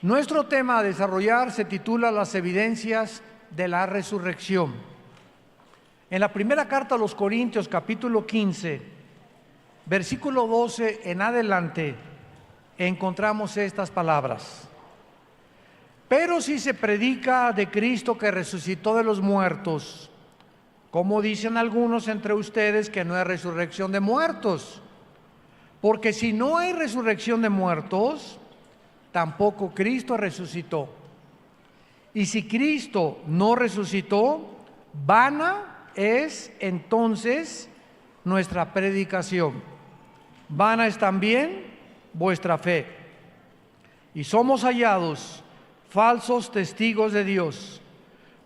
Nuestro tema a desarrollar se titula Las evidencias de la resurrección. En la primera carta a los Corintios, capítulo 15, versículo 12 en adelante, encontramos estas palabras. Pero si se predica de Cristo que resucitó de los muertos, ¿cómo dicen algunos entre ustedes que no hay resurrección de muertos? Porque si no hay resurrección de muertos, tampoco Cristo resucitó. Y si Cristo no resucitó, vana es entonces nuestra predicación. Vana es también vuestra fe. Y somos hallados falsos testigos de Dios,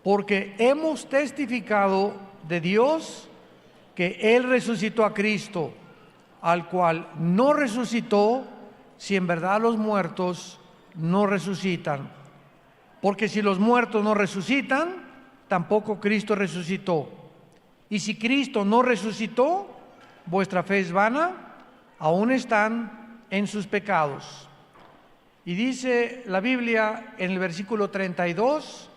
porque hemos testificado de Dios que Él resucitó a Cristo, al cual no resucitó, si en verdad los muertos no resucitan. Porque si los muertos no resucitan, tampoco Cristo resucitó. Y si Cristo no resucitó, vuestra fe es vana, aún están en sus pecados. Y dice la Biblia en el versículo 32,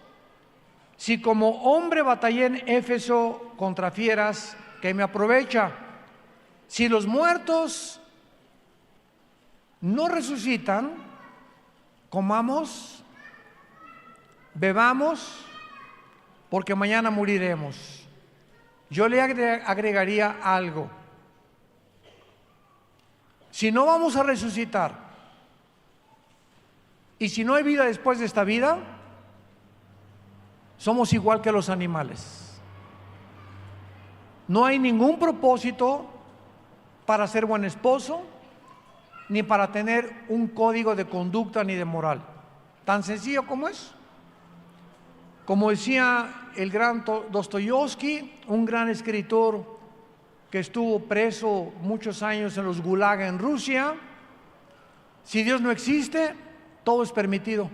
si como hombre batallé en Éfeso contra fieras, ¿qué me aprovecha? Si los muertos no resucitan, comamos, bebamos, porque mañana moriremos. Yo le agregaría algo. Si no vamos a resucitar, y si no hay vida después de esta vida, somos igual que los animales. No hay ningún propósito para ser buen esposo, ni para tener un código de conducta ni de moral. Tan sencillo como es. Como decía el gran Dostoyevsky, un gran escritor que estuvo preso muchos años en los Gulag en Rusia, si Dios no existe, todo es permitido.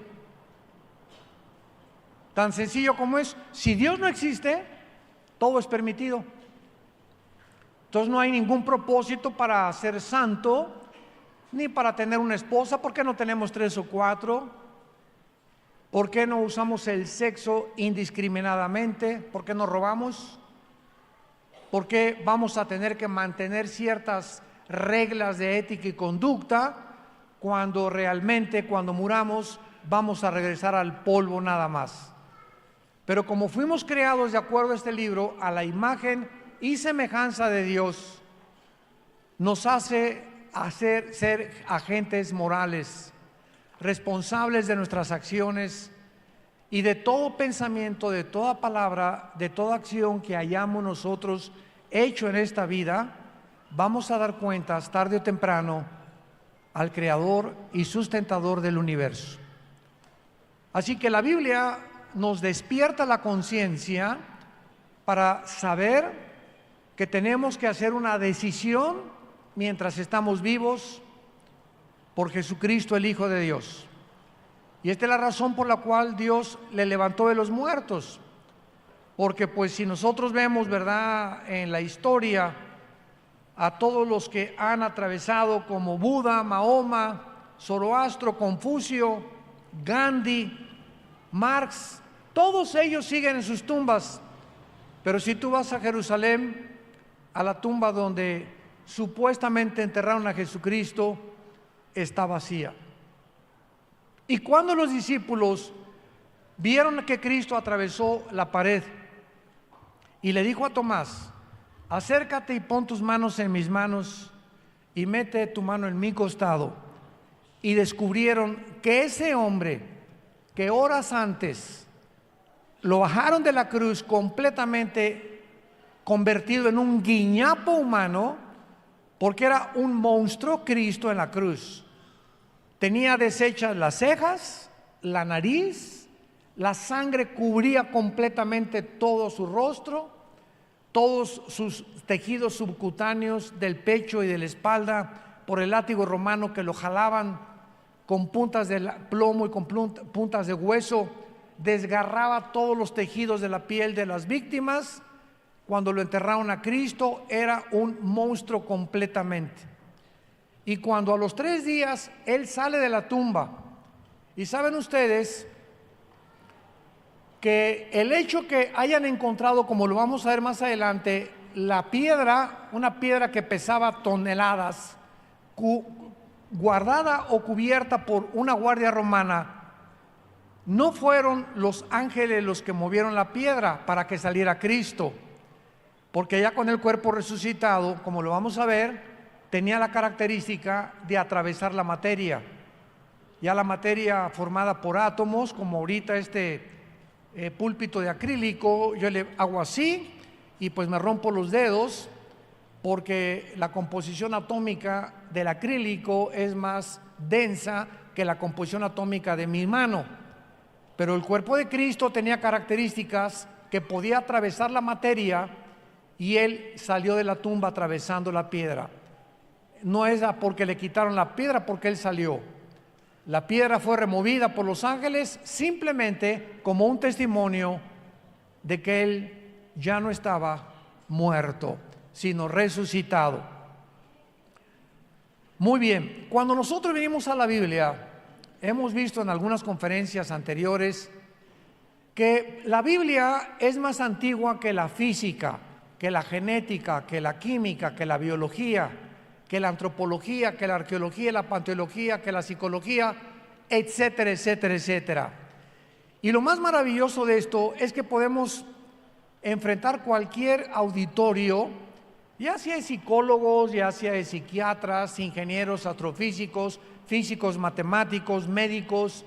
Tan sencillo como es, si Dios no existe, todo es permitido. Entonces no hay ningún propósito para ser santo, ni para tener una esposa. ¿Por qué no tenemos 3 o 4? ¿Por qué no usamos el sexo indiscriminadamente? ¿Por qué no robamos? ¿Por qué vamos a tener que mantener ciertas reglas de ética y conducta cuando realmente, cuando muramos, vamos a regresar al polvo nada más? Pero como fuimos creados de acuerdo a este libro, a la imagen y semejanza de Dios, nos hace ser agentes morales, responsables de nuestras acciones y de todo pensamiento, de toda palabra, de toda acción que hayamos nosotros hecho en esta vida. Vamos a dar cuentas tarde o temprano al Creador y sustentador del universo. Así que la Biblia nos despierta la conciencia para saber que tenemos que hacer una decisión mientras estamos vivos por Jesucristo, el Hijo de Dios. Y esta es la razón por la cual Dios le levantó de los muertos. Porque pues si nosotros vemos, ¿verdad?, en la historia a todos los que han atravesado como Buda, Mahoma, Zoroastro, Confucio, Gandhi, Marx, todos ellos siguen en sus tumbas. Pero si tú vas a Jerusalén, a la tumba donde supuestamente enterraron a Jesucristo, está vacía. Y cuando los discípulos vieron que Cristo atravesó la pared y le dijo a Tomás, acércate y pon tus manos en mis manos y mete tu mano en mi costado, y descubrieron que ese hombre que horas antes lo bajaron de la cruz completamente convertido en un guiñapo humano, porque era un monstruo Cristo en la cruz. Tenía deshechas las cejas, la nariz, la sangre cubría completamente todo su rostro, todos sus tejidos subcutáneos del pecho y de la espalda por el látigo romano que lo jalaban con puntas de plomo y con puntas de hueso, desgarraba todos los tejidos de la piel de las víctimas. Cuando lo enterraron a Cristo era un monstruo completamente. Y cuando a los 3 días Él sale de la tumba Y saben ustedes que el hecho que hayan encontrado, como lo vamos a ver más adelante, la piedra, una piedra que pesaba toneladas, guardada o cubierta por una guardia romana, no fueron los ángeles los que movieron la piedra para que saliera Cristo, porque ya con el cuerpo resucitado, como lo vamos a ver, tenía la característica de atravesar la materia. Ya la materia formada por átomos, como ahorita este púlpito de acrílico, yo le hago así y pues me rompo los dedos, porque la composición atómica del acrílico es más densa que la composición atómica de mi mano. Pero el cuerpo de Cristo tenía características que podía atravesar la materia, y Él salió de la tumba atravesando la piedra. No es porque le quitaron la piedra, porque Él salió. La piedra fue removida por los ángeles simplemente como un testimonio de que Él ya no estaba muerto, sino resucitado. Muy bien, cuando nosotros venimos a la Biblia, hemos visto en algunas conferencias anteriores que la Biblia es más antigua que la física, que la genética, que la química, que la biología, que la antropología, que la arqueología, la paleontología, que la psicología, etcétera, etcétera, etcétera. Y lo más maravilloso de esto es que podemos enfrentar cualquier auditorio, ya sea de psicólogos, ya sea de psiquiatras, ingenieros, astrofísicos, físicos, matemáticos, médicos,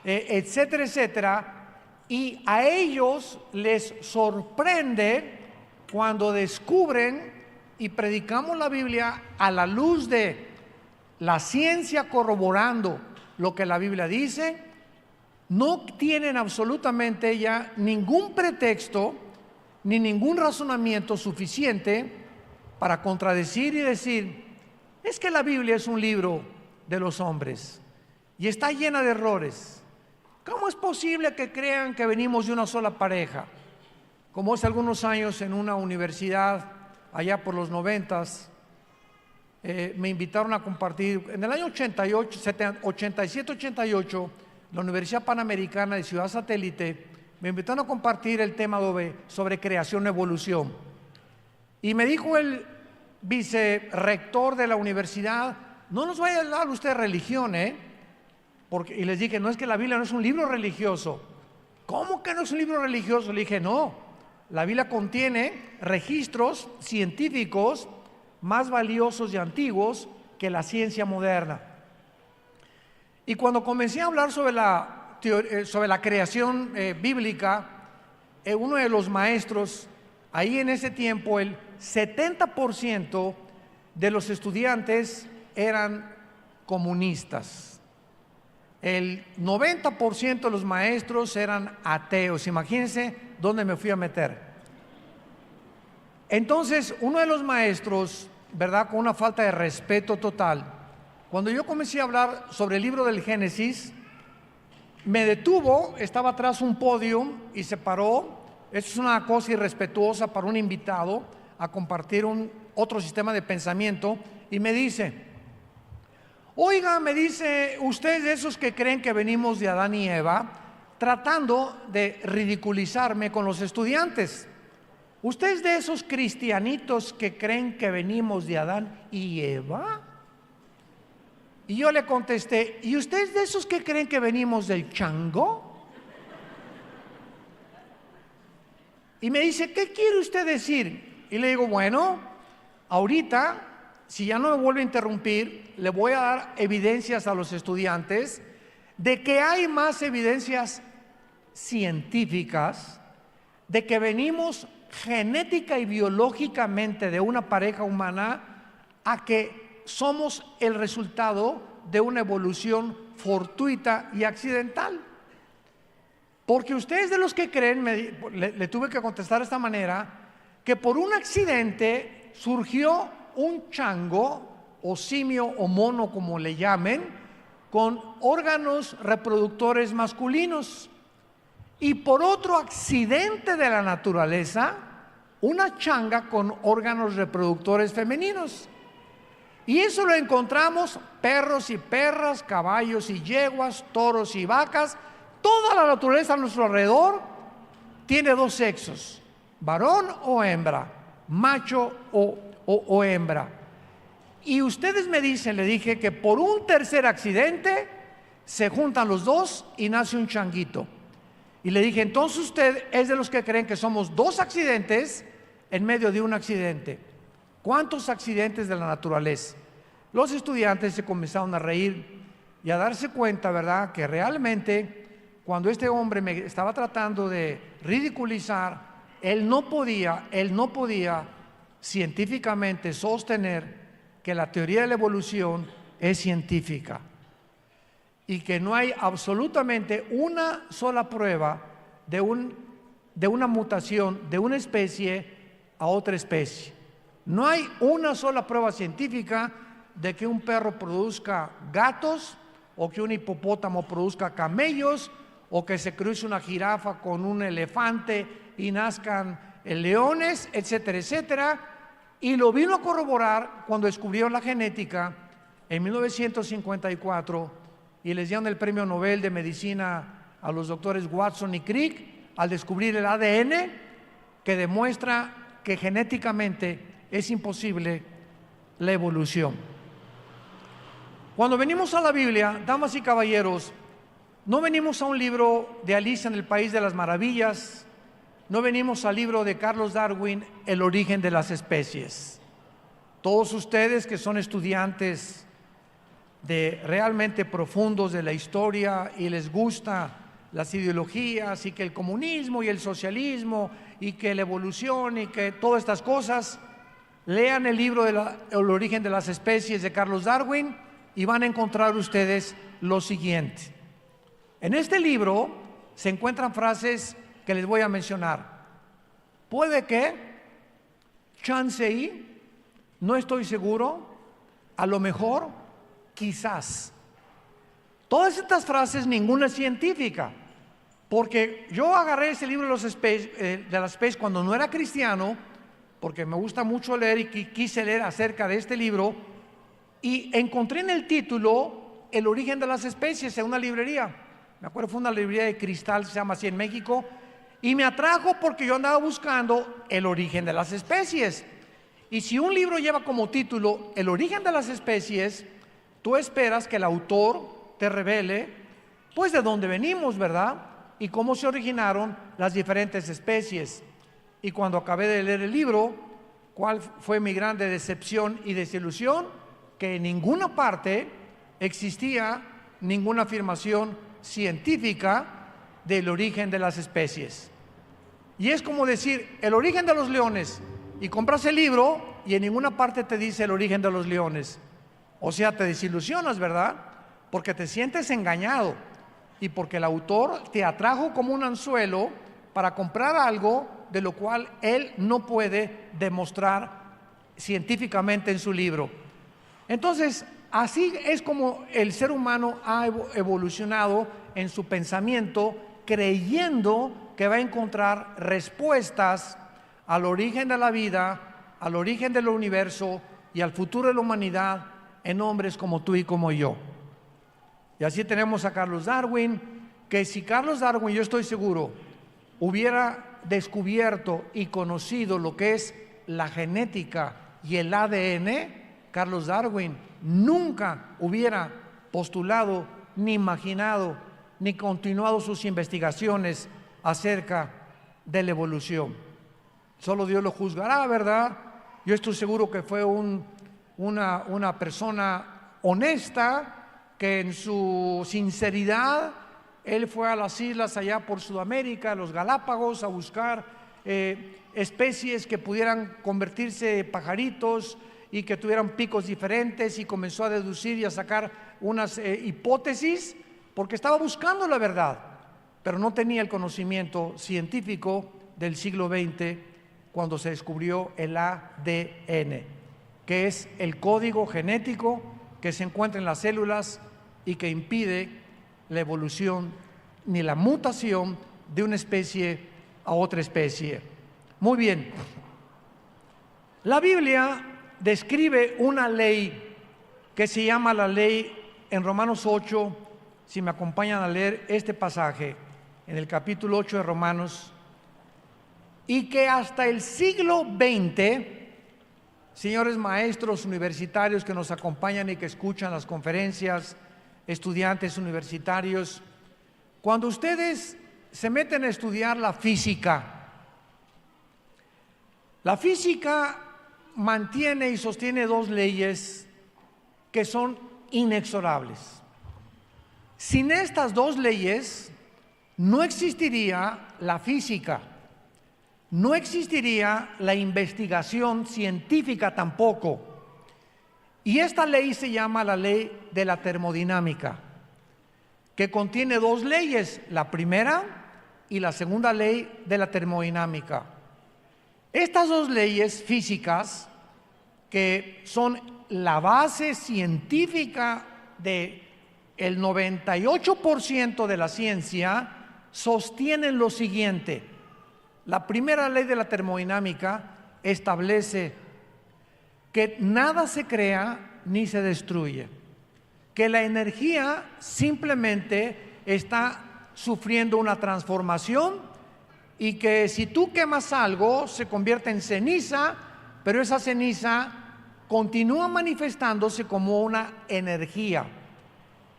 etcétera, etcétera, y a ellos les sorprende cuando descubren y predicamos la Biblia a la luz de la ciencia corroborando lo que la Biblia dice. No tienen absolutamente ya ningún pretexto ni ningún razonamiento suficiente para contradecir y decir: es que la Biblia es un libro de los hombres y está llena de errores. ¿Cómo es posible que crean que venimos de una sola pareja? Como hace algunos años en una universidad, allá por los 90s, me invitaron a compartir, en el año 88, 87, 88, la Universidad Panamericana de Ciudad Satélite, me invitaron a compartir el tema sobre creación y evolución. Y me dijo el vicerrector de la universidad: no nos vaya a hablar usted de religión, y les dije: no, es que la Biblia no es un libro religioso. ¿Cómo que no es un libro religioso? Le dije: no, la Biblia contiene registros científicos más valiosos y antiguos que la ciencia moderna. Y cuando comencé a hablar sobre la creación bíblica, uno de los maestros, ahí en ese tiempo, el 70% de los estudiantes eran comunistas. El 90% de los maestros eran ateos. Imagínense dónde me fui a meter. Entonces, uno de los maestros, ¿verdad?, con una falta de respeto total, cuando yo comencé a hablar sobre el libro del Génesis, me detuvo, estaba atrás un podio y se paró. Esto es una cosa irrespetuosa para un invitado a compartir otro sistema de pensamiento, y me dice: oiga, me dice, usted de esos que creen que venimos de Adán y Eva, tratando de ridiculizarme con los estudiantes. ¿Usted es de esos cristianitos que creen que venimos de Adán y Eva? Y yo le contesté: ¿y usted es de esos que creen que venimos del chango? Y me dice: ¿qué quiere usted decir? Y le digo: bueno, ahorita, si ya no me vuelve a interrumpir, le voy a dar evidencias a los estudiantes de que hay más evidencias científicas de que venimos genética y biológicamente de una pareja humana, a que somos el resultado de una evolución fortuita y accidental. Porque ustedes de los que creen, le tuve que contestar de esta manera, que por un accidente surgió un chango o simio o mono, como le llamen, con órganos reproductores masculinos, y por otro accidente de la naturaleza, una changa con órganos reproductores femeninos. Y eso lo encontramos, perros y perras, caballos y yeguas, toros y vacas. Toda la naturaleza a nuestro alrededor tiene dos sexos, varón o hembra, macho o hembra. Y ustedes me dicen, le dije, que por un tercer accidente se juntan los dos y nace un changuito. Y le dije, entonces usted es de los que creen que somos dos accidentes en medio de un accidente. ¿Cuántos accidentes de la naturaleza? Los estudiantes se comenzaron a reír y a darse cuenta, ¿verdad?, que realmente cuando este hombre me estaba tratando de ridiculizar, él no podía científicamente sostener que la teoría de la evolución es científica y que no hay absolutamente una sola prueba de una mutación de una especie a otra especie. No hay una sola prueba científica de que un perro produzca gatos, o que un hipopótamo produzca camellos, o que se cruce una jirafa con un elefante y nazcan leones, etcétera, etcétera. Y lo vino a corroborar cuando descubrieron la genética en 1954 y les dieron el premio Nobel de Medicina a los doctores Watson y Crick al descubrir el ADN, que demuestra que genéticamente es imposible la evolución. Cuando venimos a la Biblia, damas y caballeros, no venimos a un libro de Alicia en el País de las Maravillas, no venimos al libro de Carlos Darwin, El origen de las especies. Todos ustedes que son estudiantes realmente profundos de la historia y les gusta las ideologías y que el comunismo y el socialismo y que la evolución y que todas estas cosas, lean el libro El origen de las especies de Carlos Darwin y van a encontrar ustedes lo siguiente. En este libro se encuentran frases que les voy a mencionar. Puede que, chance y, no estoy seguro, a lo mejor, quizás. Todas estas frases, ninguna es científica, porque yo agarré ese libro de las especies cuando no era cristiano, porque me gusta mucho leer y quise leer acerca de este libro, y encontré en el título El origen de las especies en una librería. Me acuerdo, fue una librería de cristal, se llama así en México, y me atrajo porque yo andaba buscando el origen de las especies. Y si un libro lleva como título El origen de las especies, tú esperas que el autor te revele, pues, de dónde venimos, ¿verdad? Y cómo se originaron las diferentes especies. Y cuando acabé de leer el libro, ¿cuál fue mi grande decepción y desilusión? Que en ninguna parte existía ninguna afirmación científica del origen de las especies. Y es como decir, el origen de los leones, y compras el libro y en ninguna parte te dice el origen de los leones. O sea, te desilusionas, ¿verdad? Porque te sientes engañado y porque el autor te atrajo como un anzuelo para comprar algo de lo cual él no puede demostrar científicamente en su libro. Entonces, así es como el ser humano ha evolucionado en su pensamiento, creyendo que va a encontrar respuestas al origen de la vida, al origen del universo y al futuro de la humanidad en hombres como tú y como yo. Y así tenemos a Carlos Darwin, que si Carlos Darwin, yo estoy seguro, hubiera descubierto y conocido lo que es la genética y el ADN, Carlos Darwin nunca hubiera postulado, ni imaginado, ni continuado sus investigaciones acerca de la evolución. Solo Dios lo juzgará, ¿verdad? Yo estoy seguro que fue una persona honesta, que en su sinceridad él fue a las islas allá por Sudamérica, a los Galápagos, a buscar especies que pudieran convertirse en pajaritos y que tuvieran picos diferentes, y comenzó a deducir y a sacar unas hipótesis porque estaba buscando la verdad, pero no tenía el conocimiento científico del siglo XX cuando se descubrió el ADN, que es el código genético que se encuentra en las células y que impide la evolución ni la mutación de una especie a otra especie. Muy bien, la Biblia describe una ley que se llama la ley en Romanos 8, si me acompañan a leer este pasaje, en el capítulo 8 de Romanos, y que hasta el siglo XX, señores maestros universitarios que nos acompañan y que escuchan las conferencias, estudiantes universitarios, cuando ustedes se meten a estudiar la física mantiene y sostiene dos leyes que son inexorables. Sin estas dos leyes no existiría la física, no existiría la investigación científica tampoco. Y esta ley se llama la ley de la termodinámica, que contiene dos leyes, la primera y la segunda ley de la termodinámica. Estas dos leyes físicas, que son la base científica de el 98% de la ciencia, sostienen lo siguiente. La primera ley de la termodinámica establece que nada se crea ni se destruye, que la energía simplemente está sufriendo una transformación y que si tú quemas algo se convierte en ceniza, pero esa ceniza continúa manifestándose como una energía.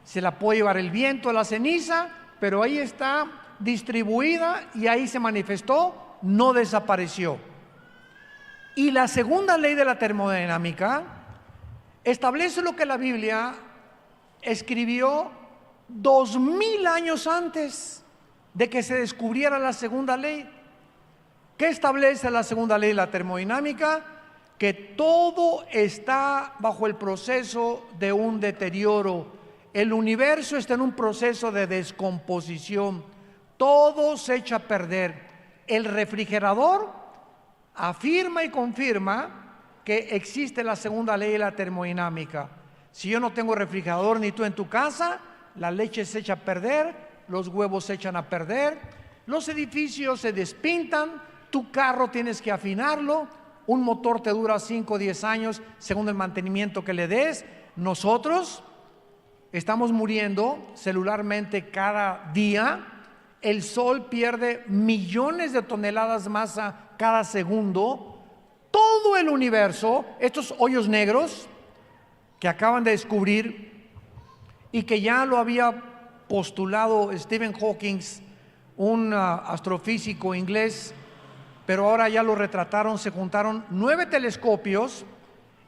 Se la puede llevar el viento a la ceniza, pero ahí está distribuida y ahí se manifestó, no desapareció. Y la segunda ley de la termodinámica establece lo que la Biblia escribió 2000 años antes de que se descubriera la segunda ley. ¿Qué establece la segunda ley de la termodinámica? Que todo está bajo el proceso de un deterioro. El universo está en un proceso de descomposición. Todo se echa a perder. El refrigerador afirma y confirma que existe la segunda ley de la termodinámica. Si yo no tengo refrigerador ni tú en tu casa, la leche se echa a perder, los huevos se echan a perder, los edificios se despintan, tu carro tienes que afinarlo, un motor te dura 5 o 10 años según el mantenimiento que le des. Nosotros estamos muriendo celularmente cada día. El sol pierde millones de toneladas de masa cada segundo. Todo el universo, estos hoyos negros que acaban de descubrir y que ya lo había postulado Stephen Hawking, un astrofísico inglés, pero ahora ya lo retrataron. Se juntaron 9 telescopios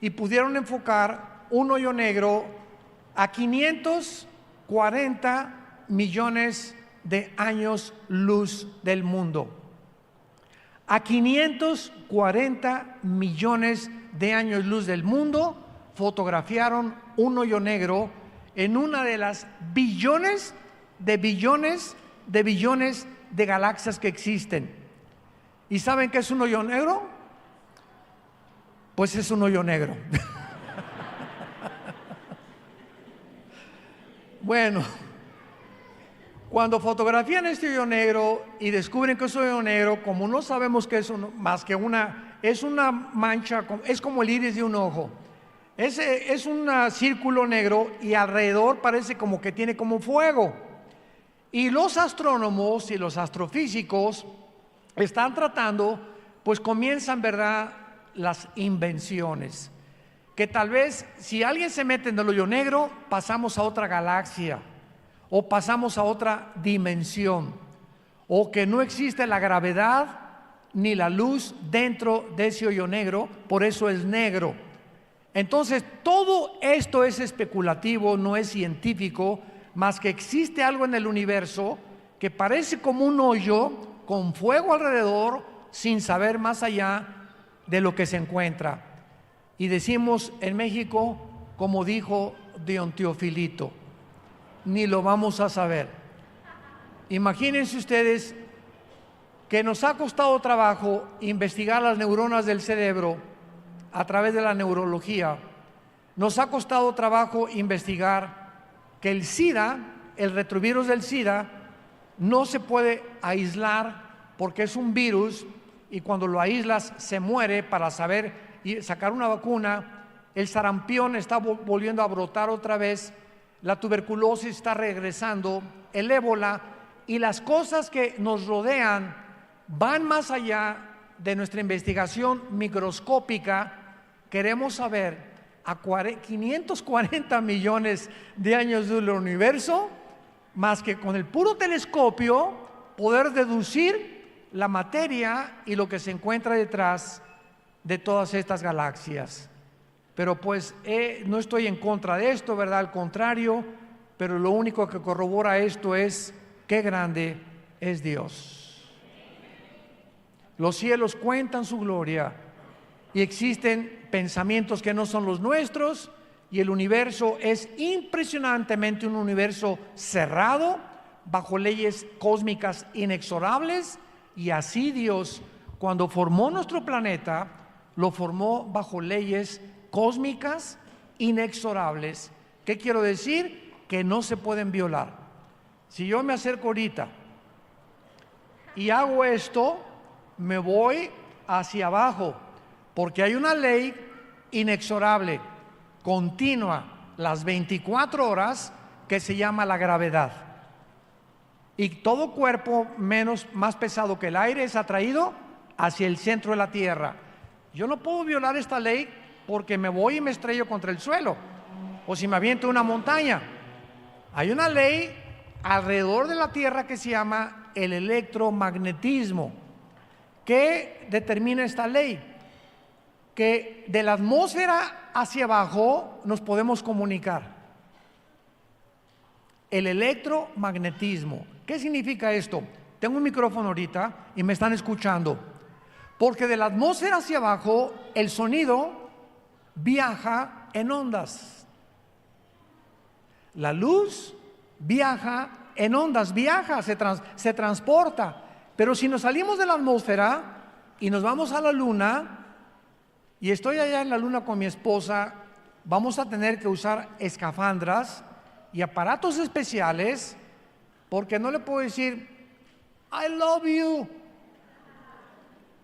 y pudieron enfocar un hoyo negro a 540 millones de años luz del mundo. A 540 millones de años luz del mundo fotografiaron un hoyo negro en una de las billones de billones de billones de galaxias que existen. ¿Y saben qué es un hoyo negro? Pues es un hoyo negro. Bueno, cuando fotografían este hoyo negro y descubren que es un hoyo negro, como no sabemos que es más que es una mancha, es como el iris de un ojo. Es un círculo negro y alrededor parece como que tiene como fuego. Y los astrónomos y los astrofísicos están tratando, pues comienzan, ¿verdad?, las invenciones. Que tal vez si alguien se mete en el hoyo negro, pasamos a otra galaxia o pasamos a otra dimensión, o que no existe la gravedad ni la luz dentro de ese hoyo negro, por eso es negro. Entonces todo esto es especulativo, no es científico, más que existe algo en el universo que parece como un hoyo con fuego alrededor, sin saber más allá de lo que se encuentra. Y decimos en México, como dijo Don Teofilito, ni lo vamos a saber. Imagínense ustedes que nos ha costado trabajo investigar las neuronas del cerebro a través de la neurología. Nos ha costado trabajo investigar que el SIDA, el retrovirus del SIDA, no se puede aislar porque es un virus y cuando lo aíslas se muere para saber y sacar una vacuna el sarampión está volviendo a brotar otra vez, la tuberculosis está regresando, el ébola, y las cosas que nos rodean van más allá de nuestra investigación microscópica. Queremos saber a 540 millones de años del universo, más que con el puro telescopio poder deducir la materia y lo que se encuentra detrás de todas estas galaxias. Pero pues no estoy en contra de esto, ¿verdad? Al contrario, pero lo único que corrobora esto es qué grande es Dios. Los cielos cuentan su gloria y existen pensamientos que no son los nuestros, y el universo es impresionantemente un universo cerrado, bajo leyes cósmicas inexorables, y así Dios, cuando formó nuestro planeta, lo formó bajo leyes cósmicas inexorables. ¿Qué quiero decir? Que no se pueden violar. Si yo me acerco ahorita y hago esto, me voy hacia abajo, porque hay una ley inexorable, continua, las 24 horas, que se llama la gravedad. Y todo cuerpo más pesado que el aire es atraído hacia el centro de la Tierra. Yo no puedo violar esta ley porque me voy y me estrello contra el suelo, o si me aviento una montaña. Hay una ley alrededor de la Tierra que se llama el electromagnetismo. ¿Qué determina esta ley? Que de la atmósfera hacia abajo nos podemos comunicar. El electromagnetismo. ¿Qué significa esto? Tengo un micrófono ahorita y me están escuchando. Porque de la atmósfera hacia abajo el sonido viaja en ondas. La luz viaja en ondas, se transporta. Pero si nos salimos de la atmósfera y nos vamos a la luna, y estoy allá en la luna con mi esposa, vamos a tener que usar escafandras y aparatos especiales, porque no le puedo decir I love you,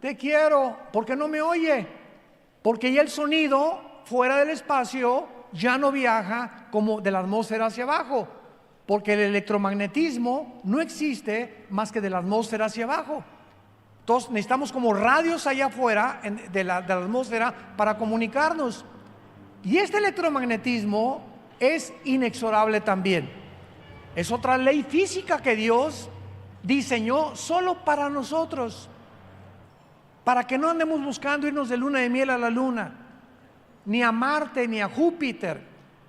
te quiero, porque no me oye, porque ya el sonido fuera del espacio ya no viaja como de la atmósfera hacia abajo, porque el electromagnetismo no existe más que de la atmósfera hacia abajo. Entonces necesitamos como radios allá afuera de la atmósfera para comunicarnos. Y este electromagnetismo es inexorable también. Es otra ley física que Dios diseñó solo para nosotros, para que no andemos buscando irnos de luna de miel a la luna, ni a Marte, ni a Júpiter.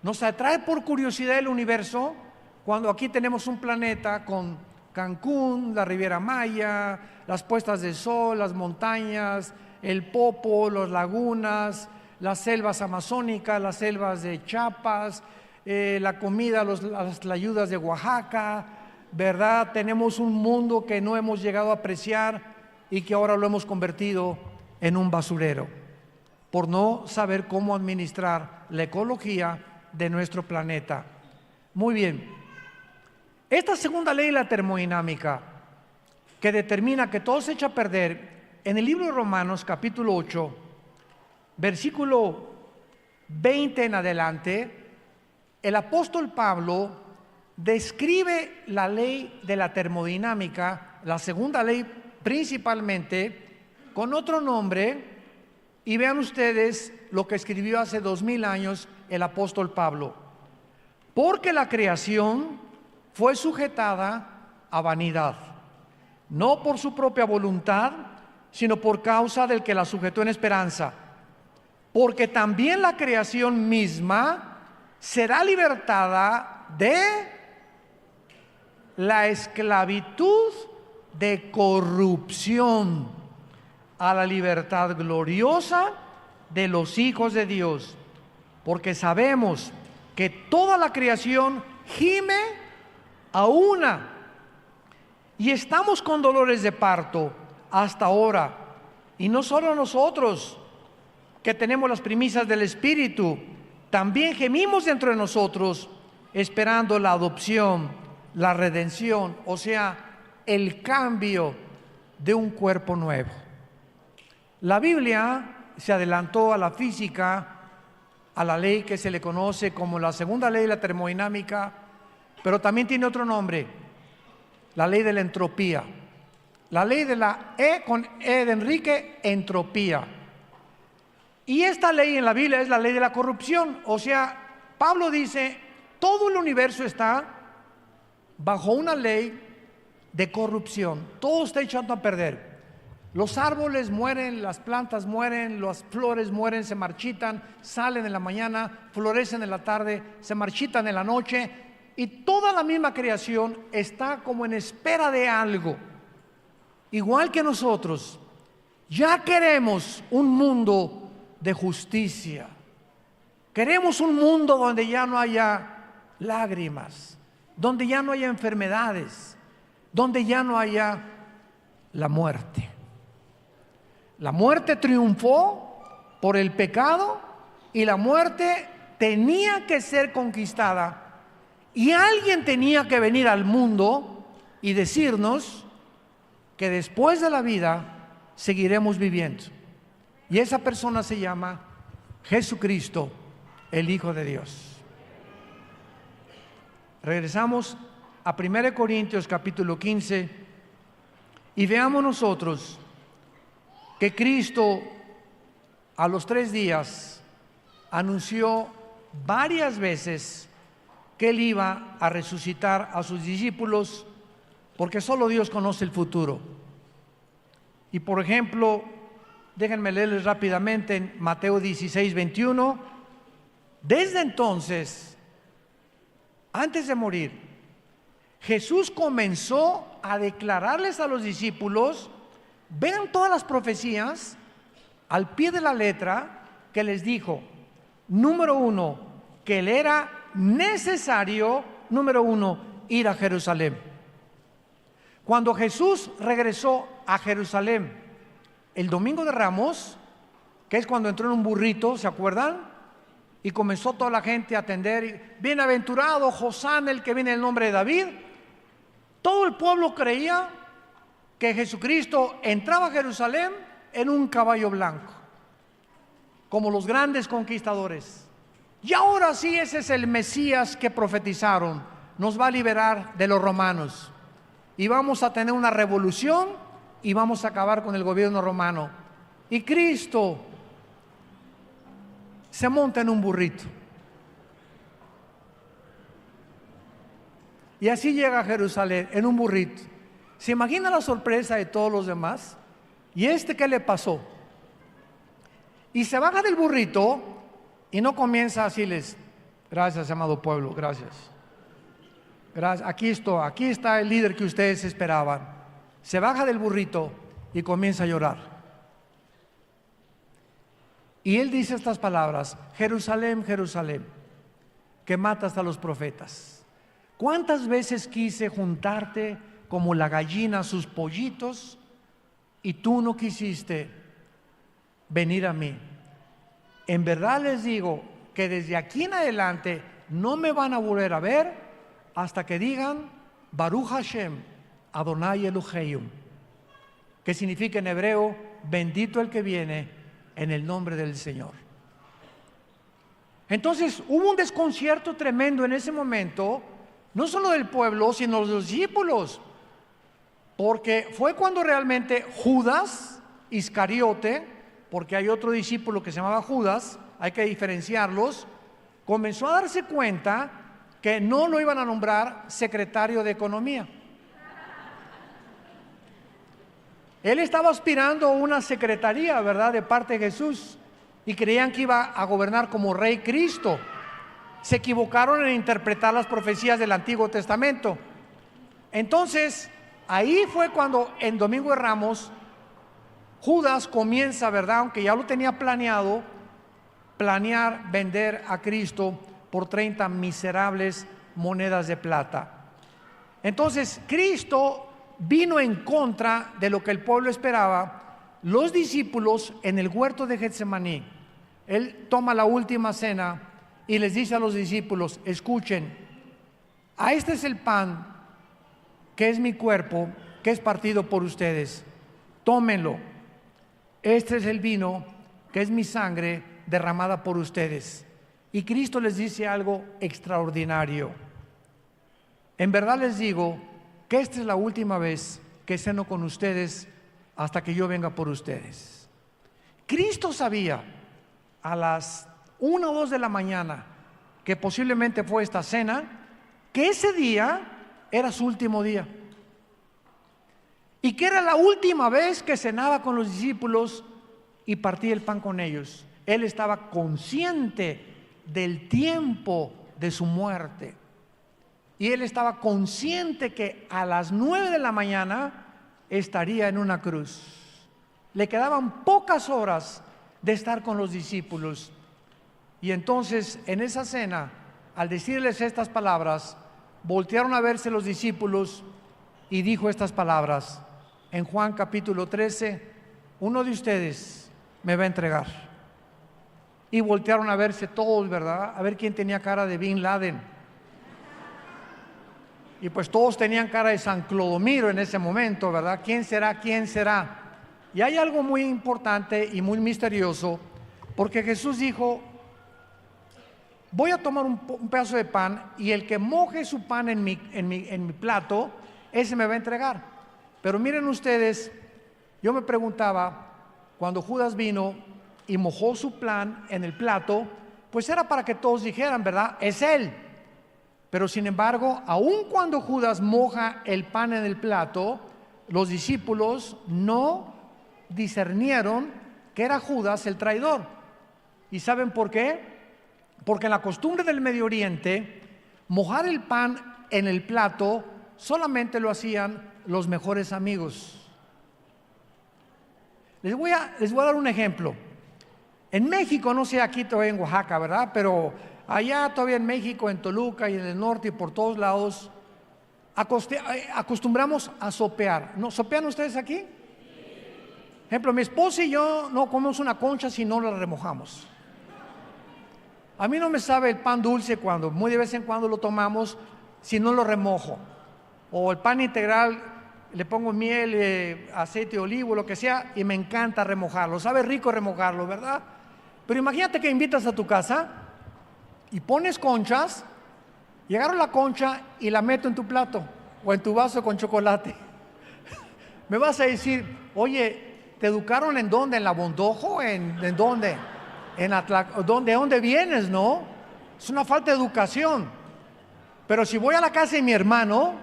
Nos atrae por curiosidad el universo, cuando aquí tenemos un planeta con Cancún, la Riviera Maya, las puestas de sol, las montañas, el Popo, las lagunas, las selvas amazónicas, las selvas de Chiapas, la comida, las tlayudas de Oaxaca, ¿verdad? Tenemos un mundo que no hemos llegado a apreciar y que ahora lo hemos convertido en un basurero, por no saber cómo administrar la ecología de nuestro planeta. Muy bien. Esta segunda ley de la termodinámica, que determina que todo se echa a perder, en el libro de Romanos capítulo 8, versículo 20 en adelante, el apóstol Pablo describe la ley de la termodinámica, la segunda ley principalmente, con otro nombre, y vean ustedes lo que escribió hace 2000 años el apóstol Pablo. Porque la creación fue sujetada a vanidad, no por su propia voluntad, sino por causa del que la sujetó en esperanza. Porque también la creación misma será libertada de la esclavitud de corrupción a la libertad gloriosa de los hijos de Dios. Porque sabemos que toda la creación gime a una, y estamos con dolores de parto hasta ahora. Y no solo nosotros, que tenemos las primicias del Espíritu, también gemimos dentro de nosotros, esperando la adopción, la redención, o sea, el cambio de un cuerpo nuevo. La Biblia se adelantó a la física a la ley que se le conoce como la segunda ley de la termodinámica, pero también tiene otro nombre, la ley de la entropía. La ley de la E con E de Enrique, entropía. Y esta ley en la Biblia es la ley de la corrupción. O sea, Pablo dice, todo el universo está bajo una ley de corrupción. Todo está echando a perder. Los árboles mueren, las plantas mueren, las flores mueren, se marchitan, salen en la mañana, florecen en la tarde, se marchitan en la noche, y toda la misma creación está como en espera de algo. Igual que nosotros, ya queremos un mundo de justicia. Queremos un mundo donde ya no haya lágrimas, donde ya no haya enfermedades, donde ya no haya la muerte. La muerte triunfó por el pecado y la muerte tenía que ser conquistada, y alguien tenía que venir al mundo y decirnos que después de la vida seguiremos viviendo. Y esa persona se llama Jesucristo, el Hijo de Dios. Regresamos a 1 Corintios capítulo 15 y veamos nosotros que Cristo a los 3 días anunció varias veces que Él iba a resucitar a sus discípulos, porque solo Dios conoce el futuro. Y por ejemplo, déjenme leerles rápidamente en Mateo 16, 21. Desde entonces, antes de morir, Jesús comenzó a declararles a los discípulos, vean todas las profecías al pie de la letra, que les dijo, número 1, que le era necesario, número 1, ir a Jerusalén. Cuando Jesús regresó a Jerusalén el domingo de Ramos, que es cuando entró en un burrito, ¿se acuerdan? Y comenzó toda la gente a atender, bienaventurado Hosana, el que viene en el nombre de David. Todo el pueblo creía que Jesucristo entraba a Jerusalén en un caballo blanco, como los grandes conquistadores. Y ahora sí, ese es el Mesías que profetizaron, nos va a liberar de los romanos. Y vamos a tener una revolución y vamos a acabar con el gobierno romano. Y Cristo se monta en un burrito. Y así llega a Jerusalén en un burrito. ¿Se imagina la sorpresa de todos los demás? ¿Y qué le pasó? Y se baja del burrito y no comienza a decirles, gracias, amado pueblo, gracias. Gracias, aquí está el líder que ustedes esperaban. Se baja del burrito y comienza a llorar. Y él dice estas palabras, Jerusalén, Jerusalén, que matas a los profetas. ¿Cuántas veces quise juntarte como la gallina a sus pollitos y tú no quisiste venir a mí? En verdad les digo que desde aquí en adelante no me van a volver a ver hasta que digan Baruch Hashem Adonai Elohim, que significa en hebreo bendito el que viene en el nombre del Señor. Entonces hubo un desconcierto tremendo en ese momento, no solo del pueblo, sino de los discípulos, porque fue cuando realmente Judas Iscariote, porque hay otro discípulo que se llamaba Judas, hay que diferenciarlos, comenzó a darse cuenta que no lo iban a nombrar secretario de Economía. Él estaba aspirando a una secretaría, ¿verdad?, de parte de Jesús, y creían que iba a gobernar como Rey Cristo. Se equivocaron en interpretar las profecías del Antiguo Testamento. Entonces, ahí fue cuando en Domingo de Ramos, Judas comienza, ¿verdad?, aunque ya lo tenía planear vender a Cristo por 30 miserables monedas de plata. Entonces, Cristo vino en contra de lo que el pueblo esperaba. Los discípulos en el huerto de Getsemaní, Él toma la última cena y les dice a los discípulos, escuchen, este es el pan que es mi cuerpo, que es partido por ustedes, tómenlo. Este es el vino que es mi sangre derramada por ustedes. Y Cristo les dice algo extraordinario. En verdad les digo que esta es la última vez que ceno con ustedes hasta que yo venga por ustedes. Cristo sabía a las 1 o 2 de la mañana, que posiblemente fue esta cena, que ese día era su último día. Y que era la última vez que cenaba con los discípulos y partía el pan con ellos. Él estaba consciente del tiempo de su muerte. Y él estaba consciente que a las 9 de la mañana estaría en una cruz. Le quedaban pocas horas de estar con los discípulos. Y entonces en esa cena, al decirles estas palabras, voltearon a verse los discípulos y dijo estas palabras. En Juan capítulo 13, uno de ustedes me va a entregar. Y voltearon a verse todos, ¿verdad? A ver quién tenía cara de Bin Laden. Y pues todos tenían cara de San Clodomiro en ese momento, ¿verdad? ¿Quién será? ¿Quién será? Y hay algo muy importante y muy misterioso, porque Jesús dijo: voy a tomar un pedazo de pan, y el que moje su pan en mi plato, ese me va a entregar. Pero miren ustedes, yo me preguntaba, cuando Judas vino y mojó su pan en el plato, pues era para que todos dijeran, ¿verdad? Es él. Pero sin embargo, aun cuando Judas moja el pan en el plato, los discípulos no discernieron que era Judas el traidor. ¿Y saben por qué? Porque en la costumbre del Medio Oriente, mojar el pan en el plato solamente lo hacían los mejores amigos. Les voy a dar un ejemplo. En México, no sé aquí todavía en Oaxaca, ¿verdad? Pero allá todavía en México, en Toluca y en el norte y por todos lados, acostumbramos a sopear. ¿No sopean ustedes aquí? Ejemplo, mi esposa y yo no comemos una concha si no la remojamos. A mí no me sabe el pan dulce cuando muy de vez en cuando lo tomamos si no lo remojo. O el pan integral, le pongo miel, aceite de olivo, lo que sea, y me encanta remojarlo. Sabe rico remojarlo, ¿verdad? Pero imagínate que invitas a tu casa y pones conchas, y agarro la concha y la meto en tu plato o en tu vaso con chocolate. Me vas a decir: oye, ¿te educaron en dónde? ¿En la Bondojo? ¿En dónde? ¿De dónde vienes, no? Es una falta de educación. Pero si voy a la casa de mi hermano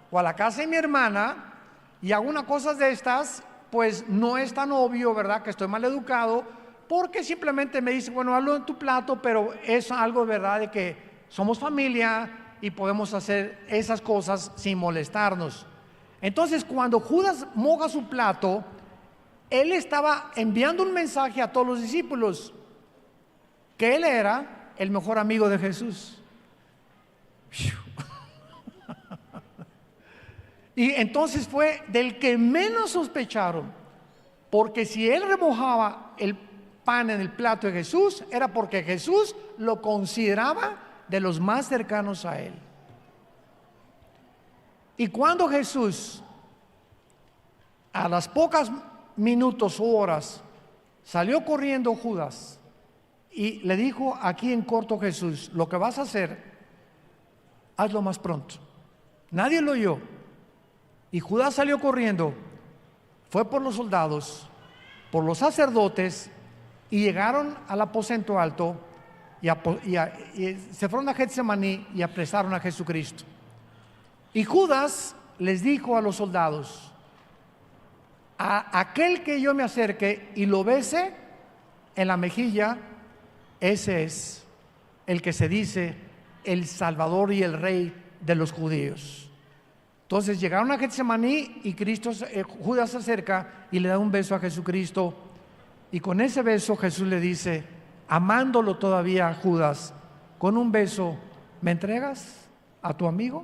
o a la casa de mi hermana y hago una cosa de estas, pues no es tan obvio, ¿verdad?, que estoy mal educado, porque simplemente me dice: bueno, hazlo en tu plato, pero es algo, ¿verdad?, de que somos familia y podemos hacer esas cosas sin molestarnos. Entonces, cuando Judas moja su plato, él estaba enviando un mensaje a todos los discípulos que él era el mejor amigo de Jesús. Y entonces fue del que menos sospecharon, porque si él remojaba el pan en el plato de Jesús, era porque Jesús lo consideraba de los más cercanos a él. Y cuando Jesús, a las pocas minutos o horas, salió corriendo Judas y le dijo aquí en corto Jesús: lo que vas a hacer, hazlo más pronto. Nadie lo oyó. Y Judas salió corriendo, fue por los soldados, por los sacerdotes, y llegaron al aposento alto y se fueron a Getsemaní y apresaron a Jesucristo. Y Judas les dijo a los soldados: a aquel que yo me acerque y lo bese en la mejilla, ese es el que se dice el Salvador y el Rey de los judíos. Entonces llegaron a Getsemaní y Judas se acerca y le da un beso a Jesucristo, y con ese beso Jesús le dice, amándolo todavía a Judas, con un beso, ¿me entregas a tu amigo?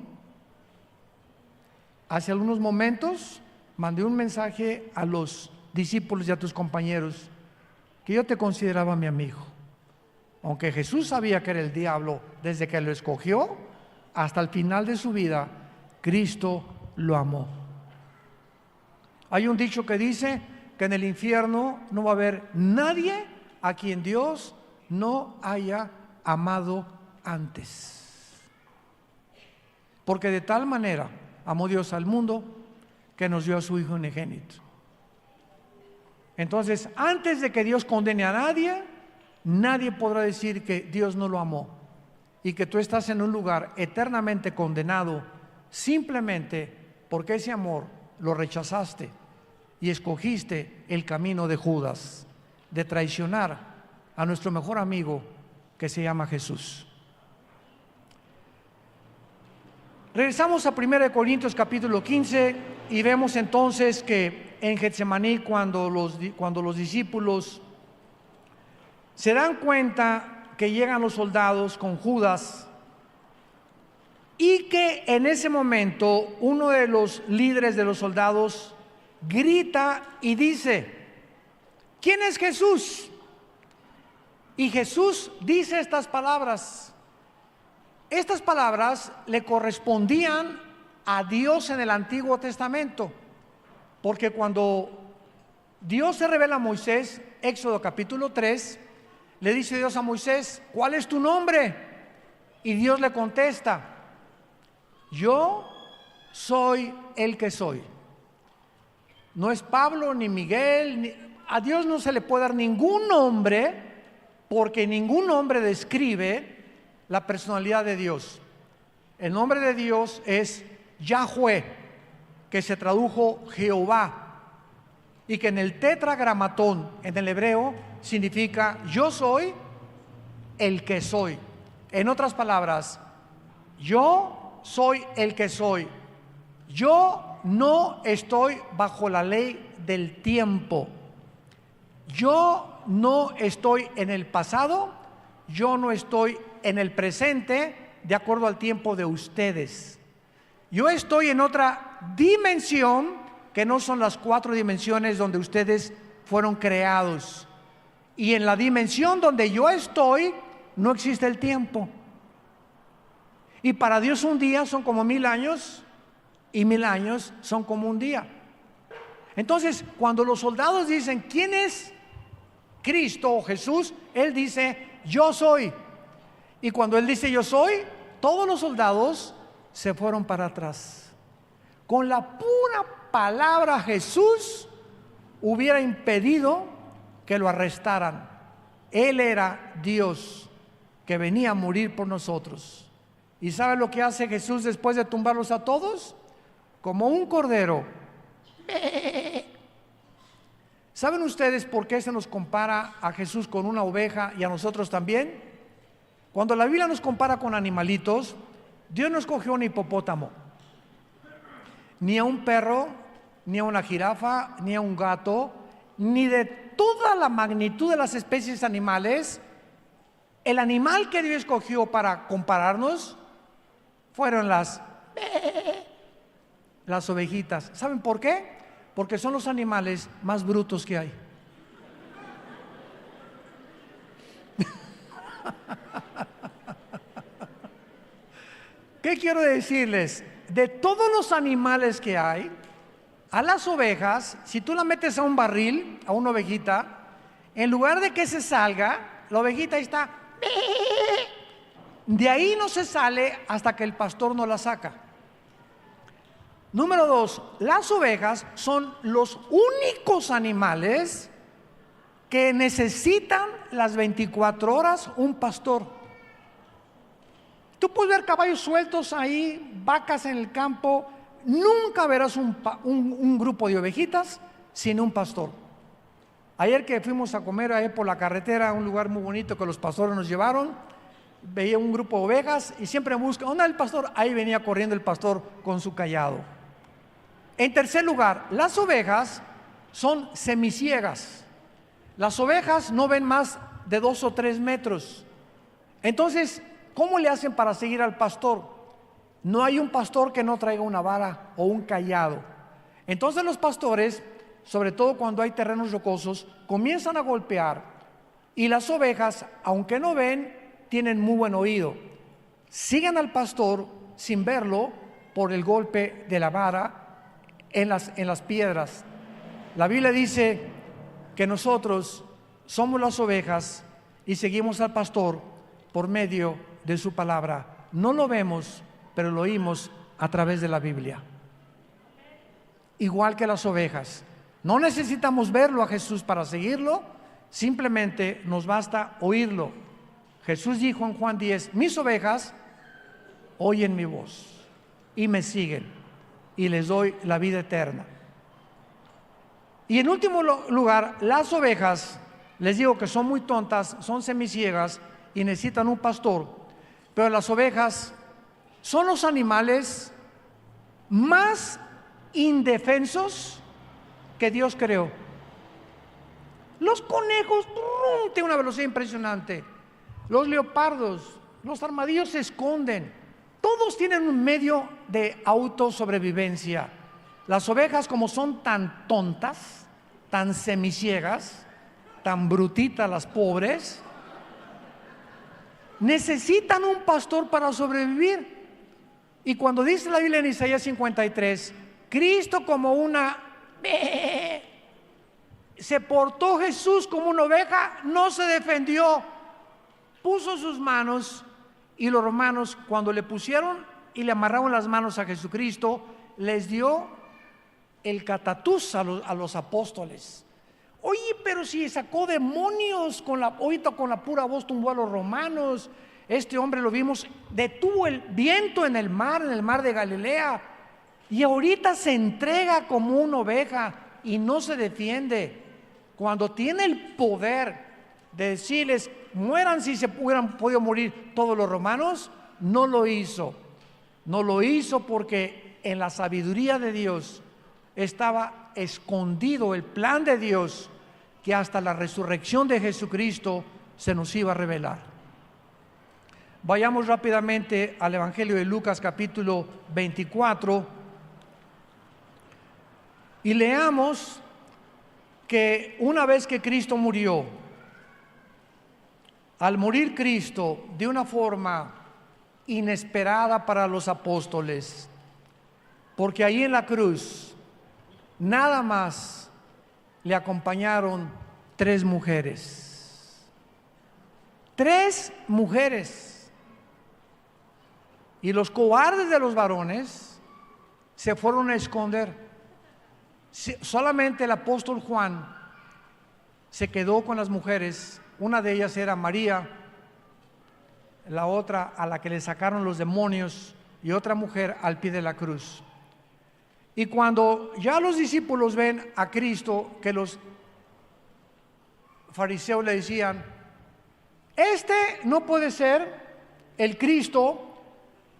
Hace algunos momentos mandé un mensaje a los discípulos y a tus compañeros que yo te consideraba mi amigo. Aunque Jesús sabía que era el diablo desde que lo escogió hasta el final de su vida, Cristo lo amó. Hay un dicho que dice que en el infierno no va a haber nadie a quien Dios no haya amado antes. Porque de tal manera amó Dios al mundo que nos dio a su Hijo unigénito. Entonces, antes de que Dios condene a nadie, nadie podrá decir que Dios no lo amó y que tú estás en un lugar eternamente condenado simplemente porque ese amor lo rechazaste y escogiste el camino de Judas, de traicionar a nuestro mejor amigo que se llama Jesús. Regresamos a 1 Corintios capítulo 15 y vemos entonces que en Getsemaní, cuando los discípulos se dan cuenta que llegan los soldados con Judas y que en ese momento uno de los líderes de los soldados grita y dice: ¿quién es Jesús? Y Jesús dice estas palabras. Estas palabras le correspondían a Dios en el Antiguo Testamento, porque cuando Dios se revela a Moisés, Éxodo capítulo 3, le dice Dios a Moisés: ¿cuál es tu nombre? Y Dios le contesta: yo soy el que soy. No es Pablo ni Miguel, a Dios no se le puede dar ningún nombre, porque ningún nombre describe la personalidad de Dios. El nombre de Dios es Yahweh, que se tradujo Jehová, y que en el tetragramatón, en el hebreo, significa yo soy el que soy. En otras palabras, yo soy el que soy. Yo no estoy bajo la ley del tiempo. Yo no estoy en el pasado, yo no estoy en el presente de acuerdo al tiempo de ustedes. Yo estoy en otra dimensión que no son las 4 dimensiones donde ustedes fueron creados. Y en la dimensión donde yo estoy no existe el tiempo. Y para Dios un día son como 1000 años y 1000 años son como un día. Entonces, cuando los soldados dicen ¿quién es Cristo o Jesús?, Él dice yo soy. Y cuando Él dice yo soy, todos los soldados se fueron para atrás. Con la pura palabra Jesús hubiera impedido que lo arrestaran. Él era Dios que venía a morir por nosotros. ¿Y sabe lo que hace Jesús después de tumbarlos a todos? Como un cordero. ¿Saben ustedes por qué se nos compara a Jesús con una oveja y a nosotros también? Cuando la Biblia nos compara con animalitos, Dios no escogió un hipopótamo, ni a un perro, ni a una jirafa, ni a un gato, ni de toda la magnitud de las especies animales. El animal que Dios escogió para compararnos fueron las ovejitas. ¿Saben por qué? Porque son los animales más brutos que hay. ¿Qué quiero decirles? De todos los animales que hay, a las ovejas, si tú la metes a un barril, a una ovejita, en lugar de que se salga, la ovejita ahí está. De ahí no se sale hasta que el pastor no la saca. Número 2, las ovejas son los únicos animales que necesitan las 24 horas un pastor. Tú puedes ver caballos sueltos ahí, vacas en el campo, nunca verás un grupo de ovejitas sin un pastor. Ayer que fuimos a comer ahí por la carretera, un lugar muy bonito que los pastores nos llevaron, veía un grupo de ovejas y siempre busca, ¿dónde está el pastor? Ahí venía corriendo el pastor con su cayado. En tercer lugar, las ovejas son semiciegas. Las ovejas no ven más de 2 o 3 metros. Entonces, ¿cómo le hacen para seguir al pastor? No hay un pastor que no traiga una vara o un cayado. Entonces los pastores, sobre todo cuando hay terrenos rocosos, comienzan a golpear, y las ovejas, aunque no ven, tienen muy buen oído. Siguen al pastor sin verlo por el golpe de la vara en las piedras. La Biblia dice que nosotros somos las ovejas y seguimos al pastor, por medio de su palabra. No lo vemos, pero lo oímos a través de la Biblia. Igual que las ovejas. No necesitamos verlo a Jesús para seguirlo, simplemente nos basta oírlo. Jesús dijo en Juan 10, mis ovejas oyen mi voz y me siguen y les doy la vida eterna. Y en último lugar, las ovejas, les digo que son muy tontas, son semiciegas y necesitan un pastor, pero las ovejas son los animales más indefensos que Dios creó. Los conejos tienen una velocidad impresionante, los leopardos, los armadillos se esconden, todos tienen un medio de autosobrevivencia. Las ovejas, como son tan tontas, tan semiciegas, tan brutitas las pobres, necesitan un pastor para sobrevivir. Y cuando dice la Biblia en Isaías 53, Cristo como una... se portó Jesús como una oveja, no se defendió, puso sus manos, y los romanos, cuando le pusieron y le amarraron las manos a Jesucristo, les dio el catatús a los apóstoles. Oye, pero si sacó demonios ahorita con la pura voz tumbó a los romanos. Este hombre lo vimos, detuvo el viento en el mar de Galilea, y ahorita se entrega como una oveja y no se defiende. Cuando tiene el poder de decirles mueran si se hubieran podido morir todos los romanos, no lo hizo. No lo hizo porque en la sabiduría de Dios estaba escondido el plan de Dios, que hasta la resurrección de Jesucristo se nos iba a revelar. Vayamos rápidamente al Evangelio de Lucas capítulo 24 y leamos que una vez que Cristo murió, al morir Cristo de una forma inesperada para los apóstoles, porque ahí en la cruz nada más le acompañaron 3 mujeres. 3 mujeres. Y los cobardes de los varones se fueron a esconder. Solamente el apóstol Juan se quedó con las mujeres. Una de ellas era María, la otra a la que le sacaron los demonios, y otra mujer al pie de la cruz. Y cuando ya los discípulos ven a Cristo, que los fariseos le decían, este no puede ser el Cristo,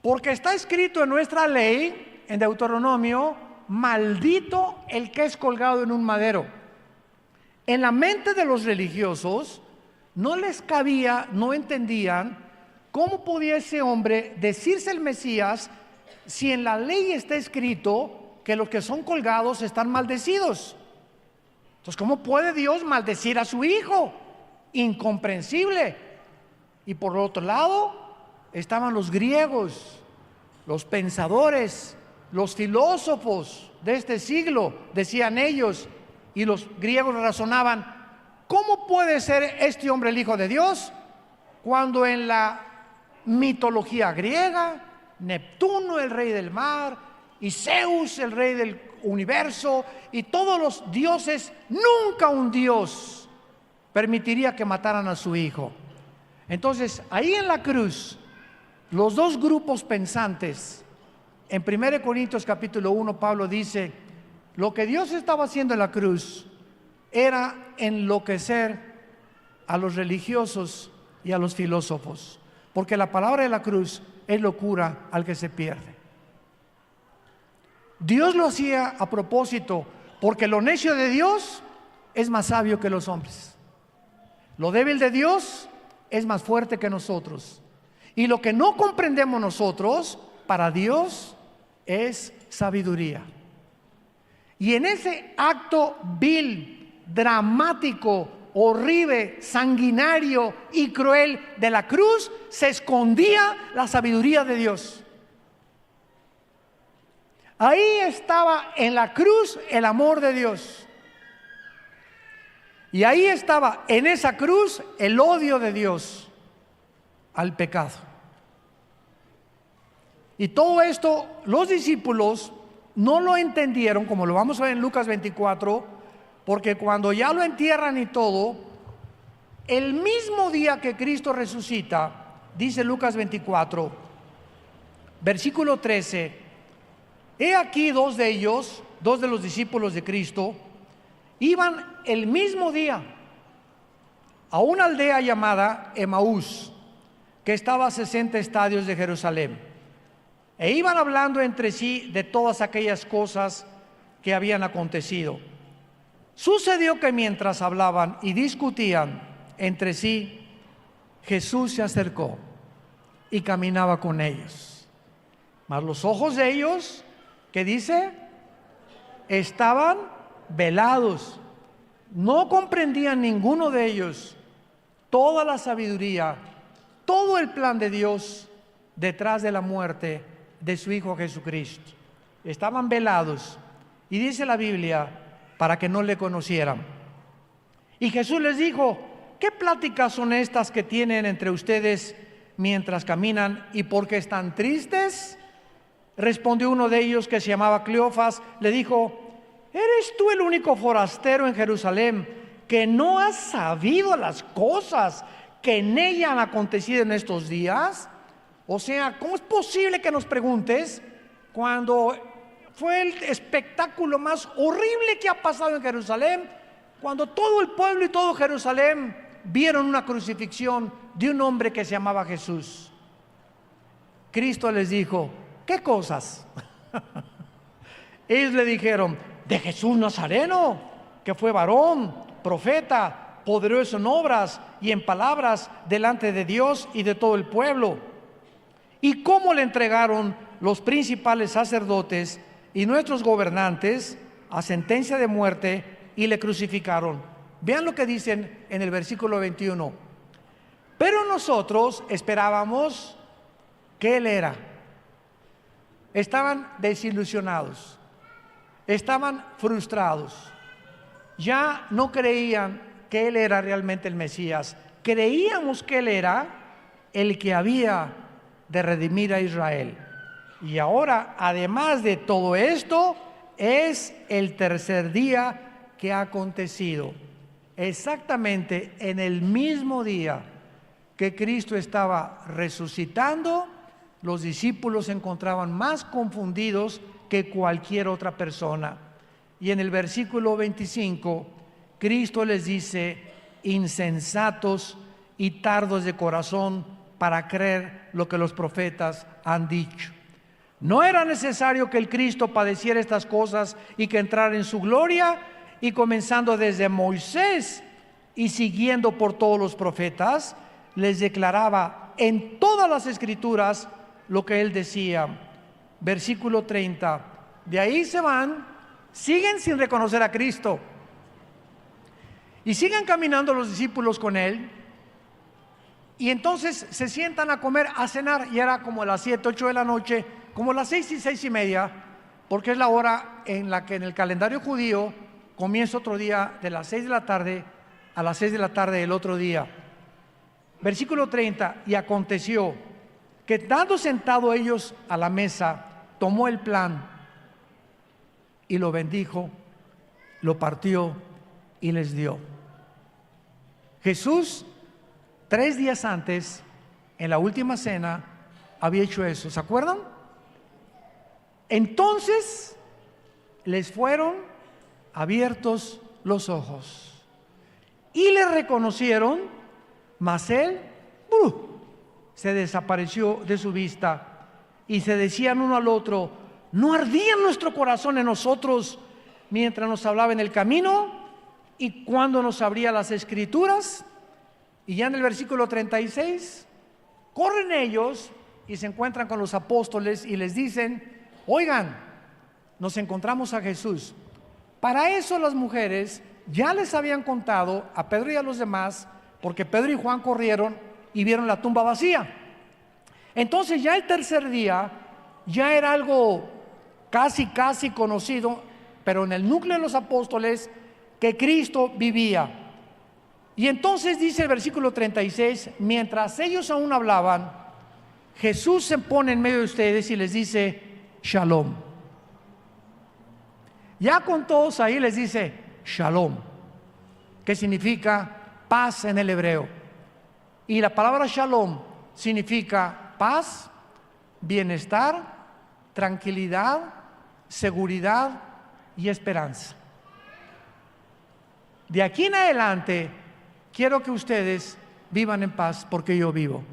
porque está escrito en nuestra ley, en Deuteronomio, maldito el que es colgado en un madero. En la mente de los religiosos no les cabía, no entendían cómo podía ese hombre decirse el Mesías si en la ley está escrito que los que son colgados están maldecidos. Entonces, ¿cómo puede Dios maldecir a su hijo? Incomprensible. Y por otro lado estaban los griegos, los pensadores, los filósofos de este siglo, decían ellos, y los griegos razonaban, ¿cómo puede ser este hombre el Hijo de Dios? Cuando en la mitología griega, Neptuno, el rey del mar, y Zeus, el rey del universo, y todos los dioses, nunca un dios permitiría que mataran a su hijo. Entonces, ahí en la cruz, los 2 grupos pensantes, en 1 Corintios capítulo 1, Pablo dice, lo que Dios estaba haciendo en la cruz era enloquecer a los religiosos y a los filósofos, porque la palabra de la cruz es locura al que se pierde. Dios lo hacía a propósito, porque lo necio de Dios es más sabio que los hombres. Lo débil de Dios es más fuerte que nosotros. Y lo que no comprendemos nosotros, para Dios es sabiduría. Y en ese acto vil, dramático, horrible, sanguinario y cruel de la cruz, se escondía la sabiduría de Dios. Ahí estaba en la cruz el amor de Dios. Y ahí estaba en esa cruz el odio de Dios. al pecado. Y todo esto los discípulos no lo entendieron, como lo vamos a ver en Lucas 24, porque cuando ya lo entierran y todo, el mismo día que Cristo resucita, dice Lucas 24, versículo 13, he aquí dos de ellos, dos de los discípulos de Cristo, iban el mismo día a una aldea llamada Emaús, que estaba a 60 estadios de Jerusalén, e iban hablando entre sí de todas aquellas cosas que habían acontecido. Sucedió que mientras hablaban y discutían entre sí, Jesús se acercó y caminaba con ellos. Mas los ojos de ellos, ¿qué dice? Estaban velados. No comprendían ninguno de ellos toda la sabiduría, todo el plan de Dios detrás de la muerte de su Hijo Jesucristo. Estaban velados, y dice la Biblia, para que no le conocieran. Y Jesús les dijo: ¿qué pláticas son estas que tienen entre ustedes mientras caminan, y por qué están tristes? Respondió uno de ellos, que se llamaba Cleofas, le dijo: ¿eres tú el único forastero en Jerusalén que no has sabido las cosas que en ella han acontecido en estos días? O sea, ¿cómo es posible que nos preguntes cuando fue el espectáculo más horrible que ha pasado en Jerusalén, cuando todo el pueblo y todo Jerusalén vieron una crucifixión de un hombre que se llamaba Jesús? Cristo les dijo: ¿qué cosas? Ellos le dijeron: de Jesús Nazareno, que fue varón, profeta, poderoso en obras y en palabras delante de Dios y de todo el pueblo. Y cómo le entregaron los principales sacerdotes y nuestros gobernantes a sentencia de muerte y le crucificaron. Vean lo que dicen en el versículo 21. Pero nosotros esperábamos que Él era. Estaban desilusionados, estaban frustrados, ya no creían que Él era realmente el Mesías. Creíamos que Él era el que había de redimir a Israel. Y ahora, además de todo esto, es el tercer día que ha acontecido. Exactamente en el mismo día que Cristo estaba resucitando, los discípulos se encontraban más confundidos que cualquier otra persona. Y en el versículo 25, Cristo les dice: insensatos y tardos de corazón para creer lo que los profetas han dicho. ¿No era necesario que el Cristo padeciera estas cosas y que entrara en su gloria? Y comenzando desde Moisés y siguiendo por todos los profetas, les declaraba en todas las escrituras lo que él decía. Versículo 30. De ahí se van, siguen sin reconocer a Cristo y siguen caminando los discípulos con él. Y entonces se sientan a comer, a cenar, y era como a las 7, 8 de la noche, como las 6 y 6 y media, porque es la hora en la que en el calendario judío comienza otro día de las 6 de la tarde a las 6 de la tarde del otro día. Versículo 30, y aconteció que estando sentados ellos a la mesa, tomó el pan y lo bendijo, lo partió y les dio. Jesús, 3 días antes, en la última cena, había hecho eso. ¿Se acuerdan? Entonces les fueron abiertos los ojos y le reconocieron, mas él se desapareció de su vista. Y se decían uno al otro: ¿no ardía nuestro corazón en nosotros mientras nos hablaba en el camino y cuando nos abría las escrituras? Y ya en el versículo 36, corren ellos y se encuentran con los apóstoles y les dicen: oigan, nos encontramos a Jesús. Para eso las mujeres ya les habían contado a Pedro y a los demás, porque Pedro y Juan corrieron y vieron la tumba vacía. Entonces ya el tercer día ya era algo casi conocido, pero en el núcleo de los apóstoles, que Cristo vivía. Y entonces dice el versículo 36, mientras ellos aún hablaban, Jesús se pone en medio de ustedes y les dice, Shalom. Ya con todos ahí les dice, Shalom, que significa paz en el hebreo. Y la palabra Shalom significa paz, bienestar, tranquilidad, seguridad y esperanza. De aquí en adelante, quiero que ustedes vivan en paz porque yo vivo.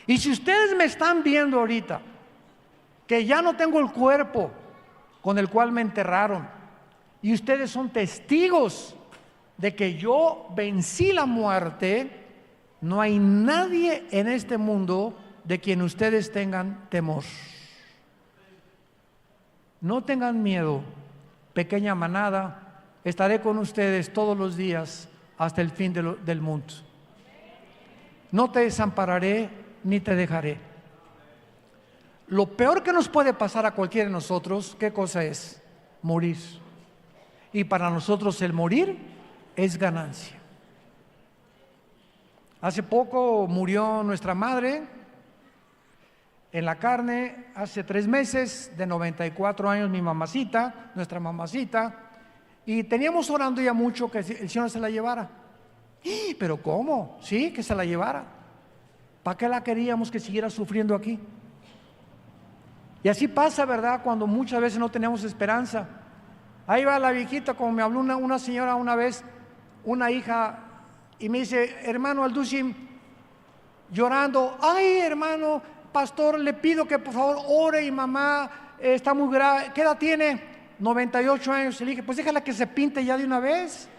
Y si ustedes me están viendo ahorita, que ya no tengo el cuerpo con el cual me enterraron, y ustedes son testigos de que yo vencí la muerte, no hay nadie en este mundo de quien ustedes tengan temor. No tengan miedo, pequeña manada, estaré con ustedes todos los días hasta el fin del mundo. No te desampararé ni te dejaré. Lo peor que nos puede pasar a cualquiera de nosotros, ¿qué cosa es? Morir. Y para nosotros el morir es ganancia. Hace poco murió nuestra madre en la carne, hace 3 meses, de 94 años, mi mamacita, nuestra mamacita, y teníamos orando ya mucho que el Señor se la llevara. ¿Pero cómo? Sí, que se la llevara. ¿Para qué la queríamos que siguiera sufriendo aquí? Y así pasa, ¿verdad? Cuando muchas veces no tenemos esperanza. Ahí va la viejita, como me habló una señora una vez, una hija, y me dice, hermano Alducin, llorando, ay hermano, pastor, le pido que por favor ore, y mamá está muy grave. ¿Qué edad tiene? 98 años. Y le dije, pues déjala que se pinte ya de una vez.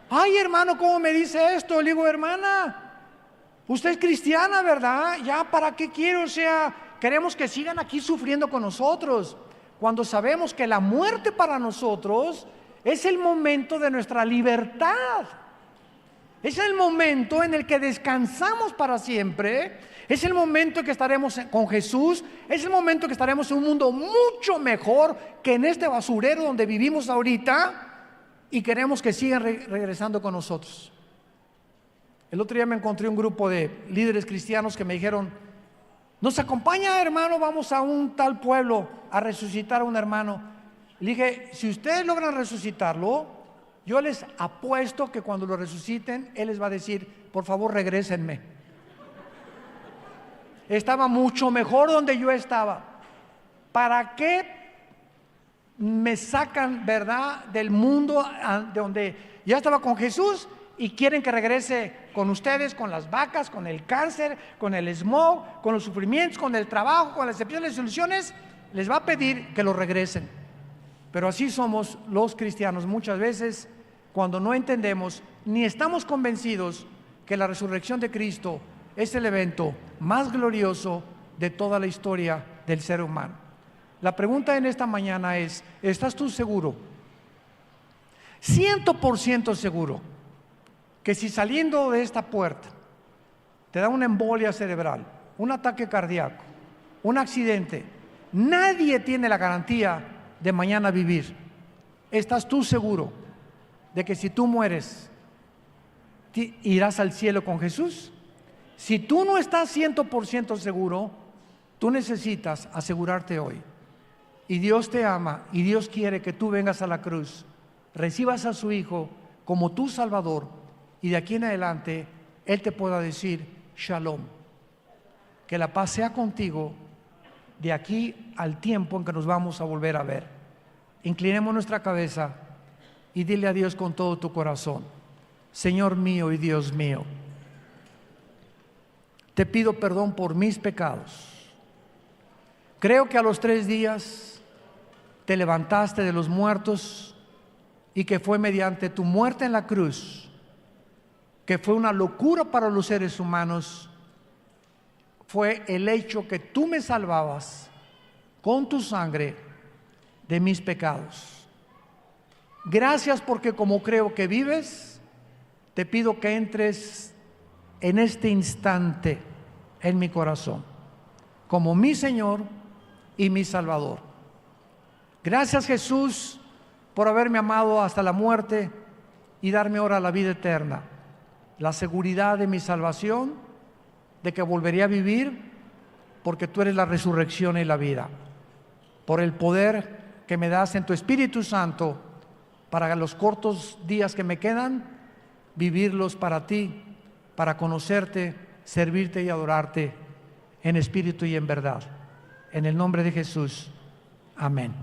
Ay hermano, ¿cómo me dice esto? Le digo, hermana, usted es cristiana, ¿verdad? Ya, ¿para qué quiere? O sea, queremos que sigan aquí sufriendo con nosotros, cuando sabemos que la muerte para nosotros es el momento de nuestra libertad. Es el momento en el que descansamos para siempre. Es el momento en que estaremos con Jesús. Es el momento en que estaremos en un mundo mucho mejor que en este basurero donde vivimos ahorita, y queremos que sigan regresando con nosotros. El otro día me encontré un grupo de líderes cristianos que me dijeron, nos acompaña hermano, vamos a un tal pueblo a resucitar a un hermano. Le dije, si ustedes logran resucitarlo, yo les apuesto que cuando lo resuciten, él les va a decir, por favor regrésenme. Estaba mucho mejor donde yo estaba. ¿Para qué me sacan, verdad, del mundo de donde ya estaba con Jesús y quieren que regrese con ustedes, con las vacas, con el cáncer, con el smog, con los sufrimientos, con el trabajo, con las excepciones y soluciones? Les va a pedir que lo regresen. Pero así somos los cristianos muchas veces, cuando no entendemos ni estamos convencidos que la resurrección de Cristo es el evento más glorioso de toda la historia del ser humano. La pregunta en esta mañana es, ¿estás tú seguro? 100% seguro que si saliendo de esta puerta te da una embolia cerebral, un ataque cardíaco, un accidente, nadie tiene la garantía de mañana vivir? ¿Estás tú seguro de que si tú mueres irás al cielo con Jesús? Si tú no estás 100% seguro, tú necesitas asegurarte hoy. Y Dios te ama y Dios quiere que tú vengas a la cruz, recibas a su Hijo como tu Salvador, y de aquí en adelante Él te pueda decir Shalom. Que la paz sea contigo de aquí al tiempo en que nos vamos a volver a ver. Inclinemos nuestra cabeza y dile a Dios con todo tu corazón, Señor mío y Dios mío, te pido perdón por mis pecados. Creo que a los 3 días te levantaste de los muertos y que fue mediante tu muerte en la cruz, que fue una locura para los seres humanos, fue el hecho que tú me salvabas con tu sangre de mis pecados. Gracias porque como creo que vives, te pido que entres en este instante en mi corazón como mi Señor y mi Salvador. Gracias Jesús por haberme amado hasta la muerte y darme ahora la vida eterna, la seguridad de mi salvación, de que volvería a vivir, porque tú eres la resurrección y la vida, por el poder que me das en tu Espíritu Santo, para los cortos días que me quedan, vivirlos para ti, para conocerte, servirte y adorarte en espíritu y en verdad. En el nombre de Jesús. Amén.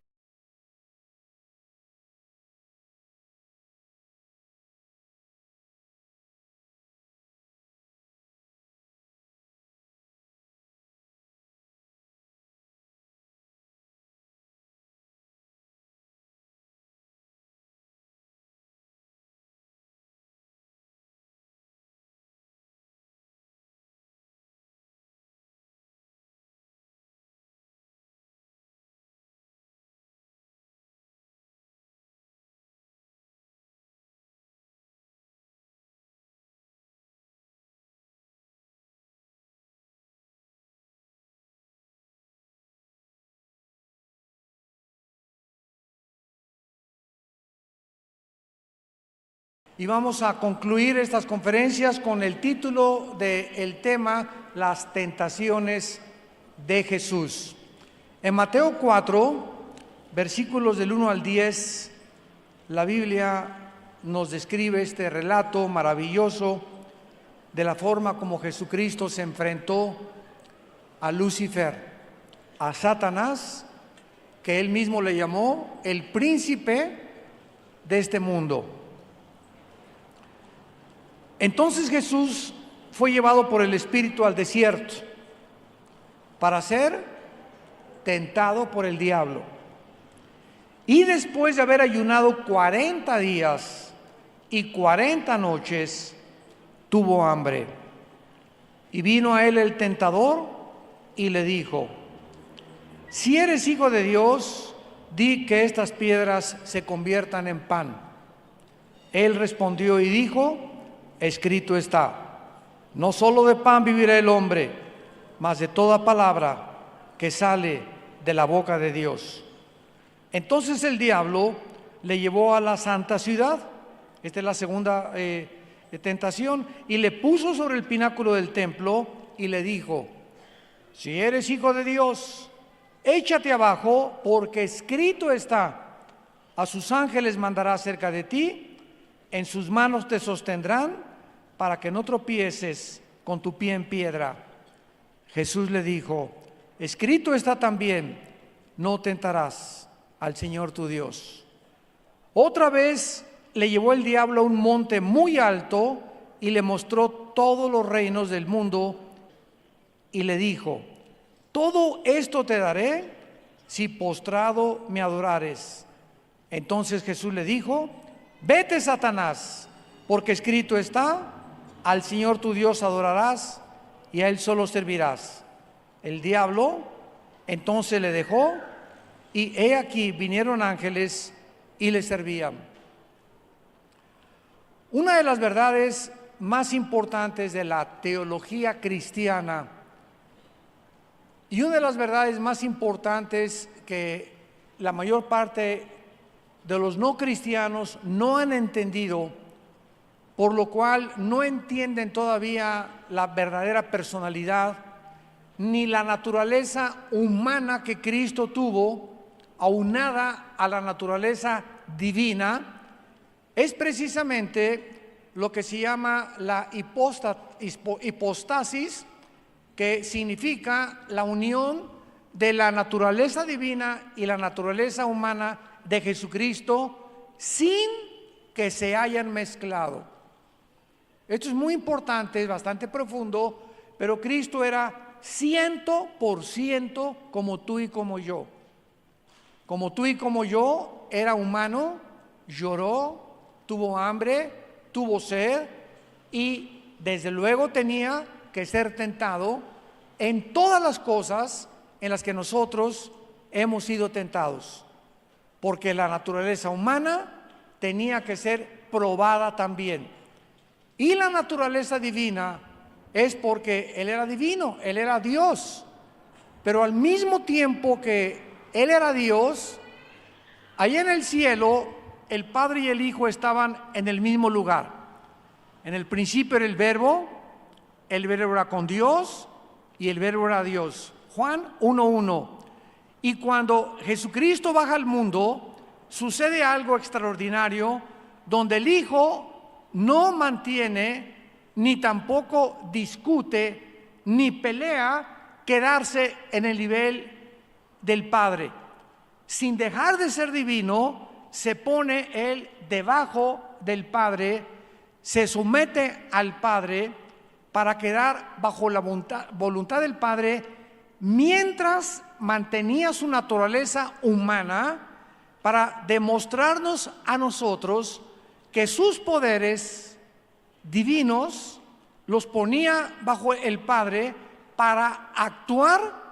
Y vamos a concluir estas conferencias con el título del tema, las tentaciones de Jesús. En Mateo 4, versículos del 1 al 10, la Biblia nos describe este relato maravilloso de la forma como Jesucristo se enfrentó a Lucifer, a Satanás, que él mismo le llamó el príncipe de este mundo. Entonces Jesús fue llevado por el Espíritu al desierto para ser tentado por el diablo. Y después de haber ayunado 40 días y 40 noches, tuvo hambre. Y vino a él el tentador y le dijo: si eres hijo de Dios, di que estas piedras se conviertan en pan. Él respondió y dijo: escrito está, no solo de pan vivirá el hombre, mas de toda palabra que sale de la boca de Dios. Entonces el diablo le llevó a la santa ciudad, esta es la segunda tentación, y le puso sobre el pináculo del templo y le dijo: si eres hijo de Dios, échate abajo, porque escrito está, a sus ángeles mandará cerca de ti, en sus manos te sostendrán, para que no tropieces con tu pie en piedra. Jesús le dijo: escrito está también, no tentarás al Señor tu Dios. Otra vez le llevó el diablo a un monte muy alto y le mostró todos los reinos del mundo y le dijo: todo esto te daré si postrado me adorares. Entonces Jesús le dijo: vete, Satanás, porque escrito está, al Señor tu Dios adorarás y a Él solo servirás. El diablo entonces le dejó, y he aquí vinieron ángeles y le servían. Una de las verdades más importantes de la teología cristiana, y una de las verdades más importantes que la mayor parte de los no cristianos no han entendido, por lo cual no entienden todavía la verdadera personalidad ni la naturaleza humana que Cristo tuvo, aunada a la naturaleza divina, es precisamente lo que se llama la hipostasis, que significa la unión de la naturaleza divina y la naturaleza humana de Jesucristo sin que se hayan mezclado. Esto es muy importante, es bastante profundo, pero Cristo era 100% como tú y como yo. Como tú y como yo, era humano, lloró, tuvo hambre, tuvo sed y desde luego tenía que ser tentado en todas las cosas en las que nosotros hemos sido tentados, porque la naturaleza humana tenía que ser probada también. Y la naturaleza divina es porque Él era divino, Él era Dios, pero al mismo tiempo que Él era Dios, allá en el cielo el Padre y el Hijo estaban en el mismo lugar. En el principio era el Verbo era con Dios y el Verbo era Dios. Juan 1:1. Y cuando Jesucristo baja al mundo, sucede algo extraordinario, donde el Hijo no mantiene, ni tampoco discute, ni pelea quedarse en el nivel del Padre. Sin dejar de ser divino, se pone él debajo del Padre, se somete al Padre para quedar bajo la voluntad del Padre, mientras mantenía su naturaleza humana, para demostrarnos a nosotros que sus poderes divinos los ponía bajo el Padre para actuar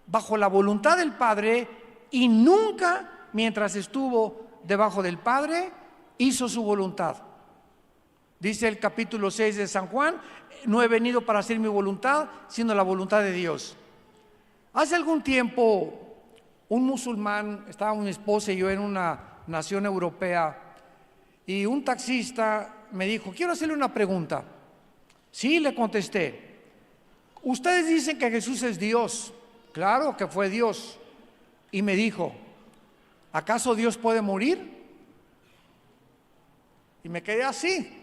bajo la voluntad del Padre, y nunca, mientras estuvo debajo del Padre, hizo su voluntad. Dice el capítulo 6 de San Juan: no he venido para hacer mi voluntad, sino la voluntad de Dios. Hace algún tiempo, un musulmán, estaba mi esposa y yo en una nación europea, y un taxista me dijo: quiero hacerle una pregunta. Sí, le contesté. Ustedes dicen que Jesús es Dios. Claro que fue Dios. Y me dijo: ¿acaso Dios puede morir? Y me quedé así.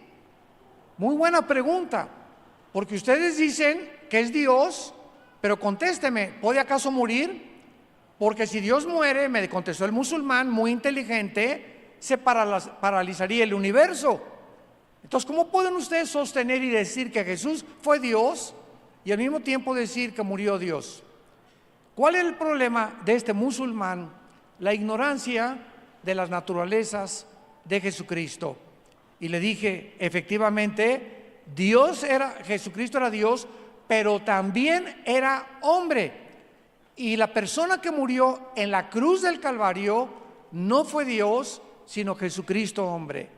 Muy buena pregunta, porque ustedes dicen que es Dios, pero contésteme, ¿puede acaso morir? Porque si Dios muere, me contestó el musulmán muy inteligente, se paralizaría el universo. Entonces, ¿cómo pueden ustedes sostener y decir que Jesús fue Dios y al mismo tiempo decir que murió Dios? ¿Cuál es el problema de este musulmán? La ignorancia de las naturalezas de Jesucristo. Y le dije: efectivamente, Jesucristo era Dios, pero también era hombre. Y la persona que murió en la cruz del Calvario no fue Dios, sino Jesucristo hombre.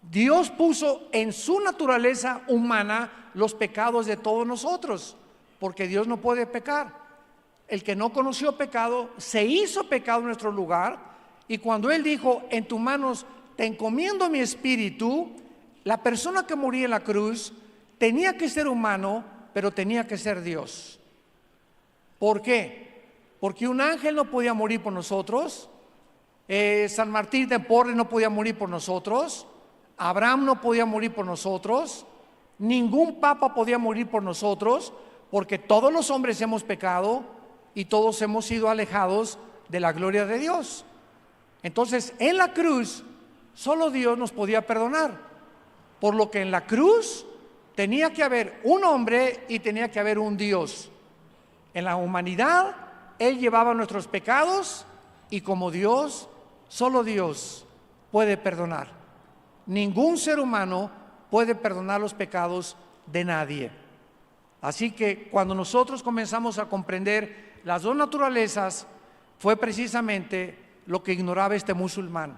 Dios puso en su naturaleza humana los pecados de todos nosotros, porque Dios no puede pecar. El que no conoció pecado se hizo pecado en nuestro lugar, y cuando Él dijo: en tus manos te encomiendo mi espíritu, la persona que moría en la cruz tenía que ser humano, pero tenía que ser Dios. ¿Por qué? Porque un ángel no podía morir por nosotros, San Martín de Porres no podía morir por nosotros, Abraham no podía morir por nosotros, ningún papa podía morir por nosotros, porque todos los hombres hemos pecado y todos hemos sido alejados de la gloria de Dios. Entonces, en la cruz solo Dios nos podía perdonar, por lo que en la cruz tenía que haber un hombre y tenía que haber un Dios. En la humanidad Él llevaba nuestros pecados, y como Dios, solo Dios puede perdonar. Ningún ser humano puede perdonar los pecados de nadie. Así que cuando nosotros comenzamos a comprender las dos naturalezas, fue precisamente lo que ignoraba este musulmán.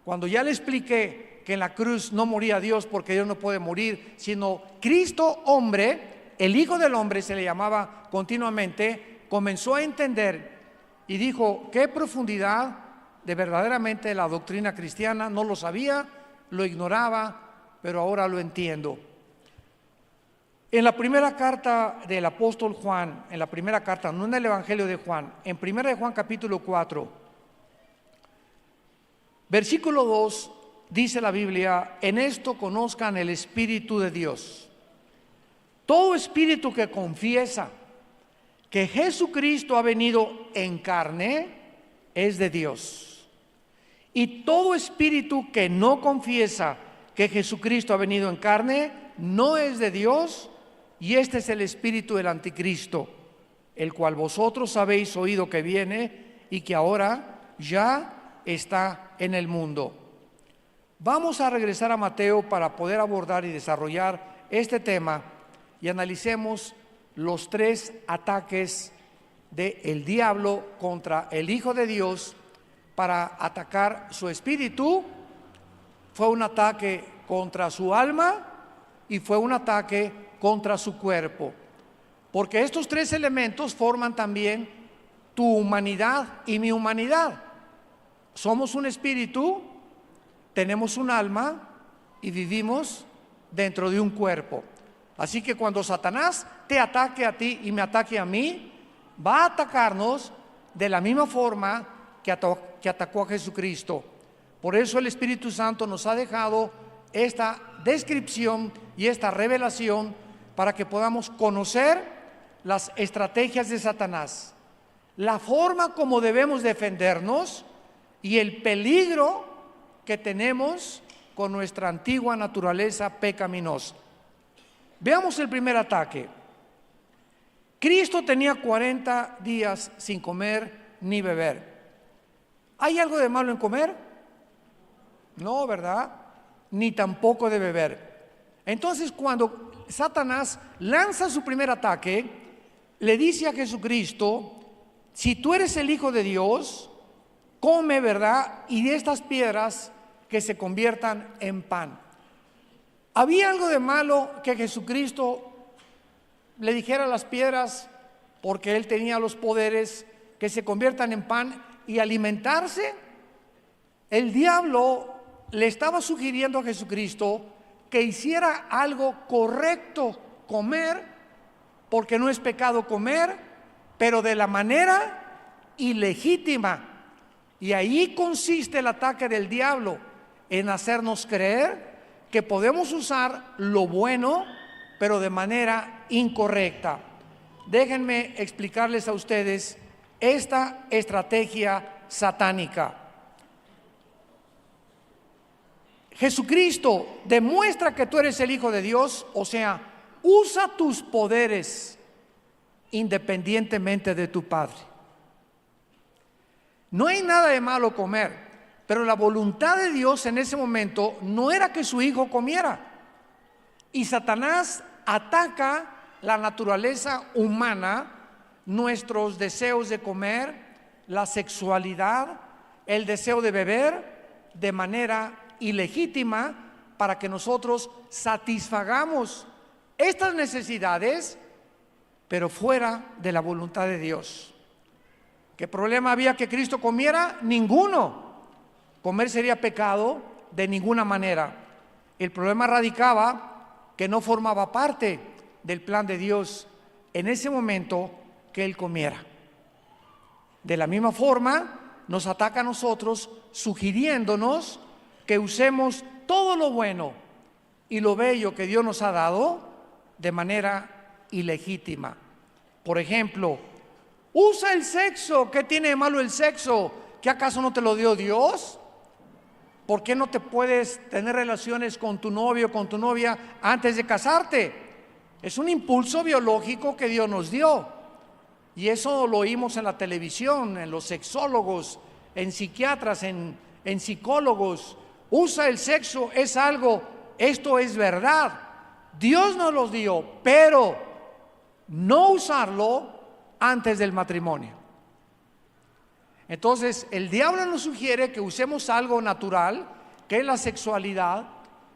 Cuando ya le expliqué que en la cruz no moría Dios, porque Dios no puede morir, sino Cristo hombre, el Hijo del Hombre se le llamaba continuamente, comenzó a entender y dijo: qué profundidad de verdaderamente la doctrina cristiana. No lo sabía, lo ignoraba, pero ahora lo entiendo. En la primera carta del apóstol Juan, en la primera carta, no en el Evangelio de Juan, en primera de Juan capítulo 4, versículo 2, dice la Biblia: en esto conozcan el Espíritu de Dios. Todo espíritu que confiesa que Jesucristo ha venido en carne es de Dios. Y todo espíritu que no confiesa que Jesucristo ha venido en carne no es de Dios, y este es el espíritu del anticristo, el cual vosotros habéis oído que viene y que ahora ya está en el mundo. Vamos a regresar a Mateo para poder abordar y desarrollar este tema, y analicemos los tres ataques del diablo contra el Hijo de Dios para atacar su espíritu. Fue un ataque contra su alma y fue un ataque contra su cuerpo, porque estos tres elementos forman también tu humanidad y mi humanidad. Somos un espíritu tenemos un alma y vivimos dentro de un cuerpo. Así que cuando Satanás te ataque a ti y me ataque a mí, va a atacarnos de la misma forma que atacó a Jesucristo. Por eso el Espíritu Santo nos ha dejado esta descripción y esta revelación para que podamos conocer las estrategias de Satanás, la forma como debemos defendernos y el peligro que tenemos con nuestra antigua naturaleza pecaminosa. Veamos el primer ataque. Cristo tenía 40 días sin comer ni beber. ¿Hay algo de malo en comer? No, ¿verdad? Ni tampoco de beber. Entonces, cuando Satanás lanza su primer ataque, le dice a Jesucristo: si tú eres el Hijo de Dios, come, ¿verdad? Y de estas piedras que se conviertan en pan. ¿Había algo de malo que Jesucristo le dijera a las piedras, porque Él tenía los poderes, que se conviertan en pan y alimentarse? El diablo le estaba sugiriendo a Jesucristo que hiciera algo correcto, comer, porque no es pecado comer, pero de la manera ilegítima. Y ahí consiste el ataque del diablo, en hacernos creer que podemos usar lo bueno, pero de manera incorrecta. Déjenme explicarles a ustedes esta estrategia satánica. Jesucristo demuestra que tú eres el Hijo de Dios, o sea, usa tus poderes independientemente de tu Padre. No hay nada de malo comer, pero la voluntad de Dios en ese momento no era que su Hijo comiera. Y Satanás ataca la naturaleza humana, nuestros deseos de comer, la sexualidad, el deseo de beber de manera ilegítima, para que nosotros satisfagamos estas necesidades, pero fuera de la voluntad de Dios. ¿Qué problema había que Cristo comiera? Ninguno. Comer sería pecado de ninguna manera. El problema radicaba que no formaba parte del plan de Dios en ese momento que Él comiera. De la misma forma, nos ataca a nosotros sugiriéndonos que usemos todo lo bueno y lo bello que Dios nos ha dado de manera ilegítima. Por ejemplo, usa el sexo. ¿Qué tiene de malo el sexo? ¿Qué acaso no te lo dio Dios? ¿Por qué no te puedes tener relaciones con tu novio o con tu novia antes de casarte? Es un impulso biológico que Dios nos dio. Y eso lo oímos en la televisión, en los sexólogos, en psiquiatras, en psicólogos. Usa el sexo, es algo, esto es verdad. Dios nos los dio, pero no usarlo antes del matrimonio. Entonces, el diablo nos sugiere que usemos algo natural, que es la sexualidad,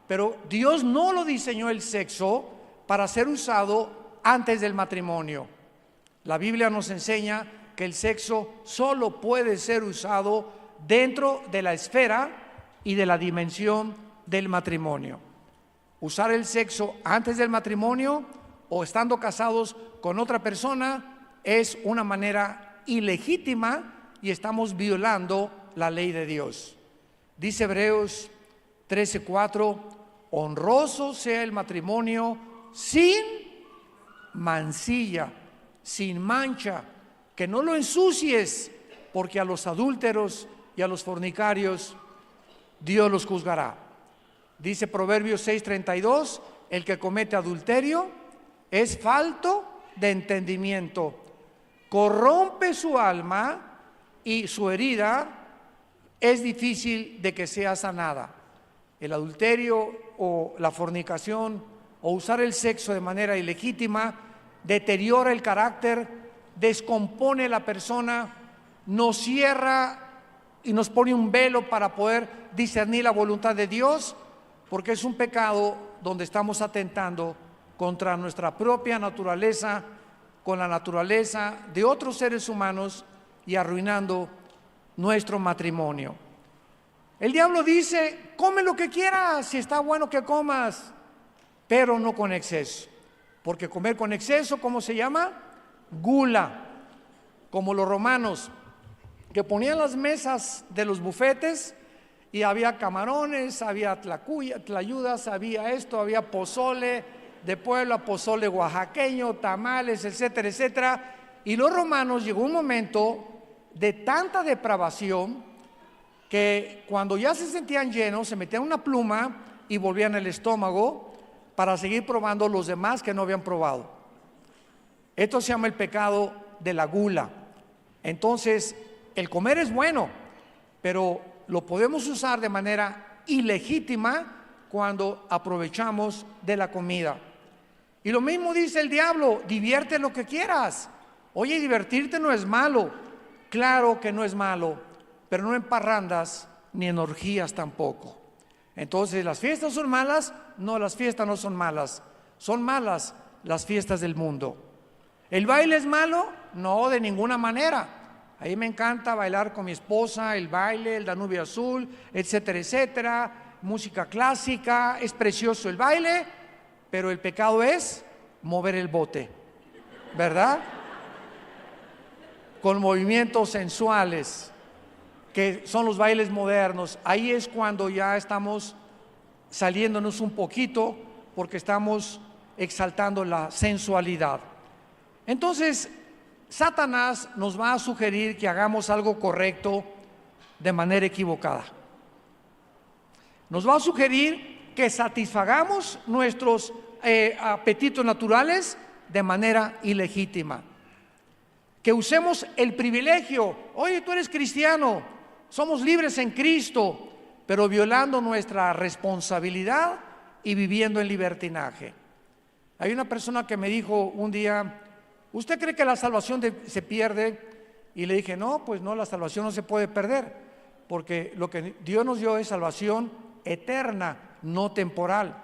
pero Dios no lo diseñó el sexo para ser usado antes del matrimonio. La Biblia nos enseña que el sexo solo puede ser usado dentro de la esfera y de la dimensión del matrimonio. Usar el sexo antes del matrimonio o estando casados con otra persona es una manera ilegítima y estamos violando la ley de Dios. Dice Hebreos 13:4: honroso sea el matrimonio sin mancilla, sin mancha, que no lo ensucies, porque a los adúlteros y a los fornicarios Dios los juzgará. Dice Proverbios 6:32: el que comete adulterio es falto de entendimiento, corrompe su alma y su herida es difícil de que sea sanada. El adulterio o la fornicación o usar el sexo de manera ilegítima deteriora el carácter, descompone la persona, nos cierra y nos pone un velo para poder discernir la voluntad de Dios, porque es un pecado donde estamos atentando contra nuestra propia naturaleza, con la naturaleza de otros seres humanos y arruinando nuestro matrimonio. El diablo dice, come lo que quieras, si está bueno que comas, pero no con exceso. Porque comer con exceso, ¿cómo se llama? Gula. Como los romanos, que ponían las mesas de los bufetes y había camarones, había tlayudas, había esto, había pozole de Puebla, pozole oaxaqueño, tamales, etcétera, etcétera. Y los romanos llegó un momento de tanta depravación que cuando ya se sentían llenos, se metían una pluma y volvían el estómago para seguir probando los demás que no habían probado. Esto se llama el pecado de la gula. Entonces, el comer es bueno, pero lo podemos usar de manera ilegítima cuando aprovechamos de la comida. Y lo mismo dice el diablo, divierte lo que quieras. Oye, divertirte no es malo. Claro que no es malo, pero no en parrandas ni en orgías tampoco. Entonces, ¿las fiestas son malas? No, las fiestas no son malas. Son malas las fiestas del mundo. ¿El baile es malo? No, de ninguna manera. A mí me encanta bailar con mi esposa, el baile, el Danubio Azul, etcétera, etcétera. Música clásica, es precioso el baile, pero el pecado es mover el bote, ¿verdad? Con movimientos sensuales, que son los bailes modernos. Ahí es cuando ya estamos saliéndonos un poquito, porque estamos exaltando la sensualidad. Entonces, Satanás nos va a sugerir que hagamos algo correcto de manera equivocada. Nos va a sugerir que satisfagamos nuestros apetitos naturales de manera ilegítima. Que usemos el privilegio. Oye, tú eres cristiano, somos libres en Cristo, pero violando nuestra responsabilidad y viviendo en libertinaje. Hay una persona que me dijo un día, ¿usted cree que la salvación se pierde? Y le dije, no, pues no, la salvación no se puede perder, porque lo que Dios nos dio es salvación eterna, no temporal.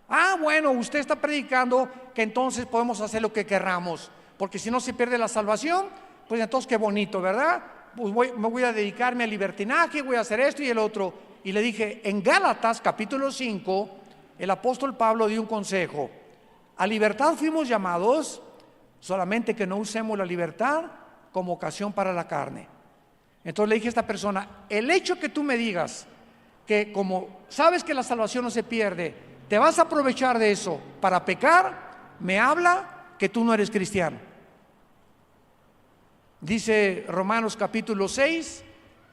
Ah, bueno, usted está predicando que entonces podemos hacer lo que querramos, porque si no se pierde la salvación, pues entonces qué bonito, ¿verdad? Pues me voy a dedicarme al libertinaje, voy a hacer esto y el otro. Y le dije, en Gálatas capítulo 5, el apóstol Pablo dio un consejo. A libertad fuimos llamados, solamente que no usemos la libertad como ocasión para la carne. Entonces le dije a esta persona, el hecho que tú me digas que como sabes que la salvación no se pierde, te vas a aprovechar de eso para pecar, me habla que tú no eres cristiano. Dice Romanos capítulo 6,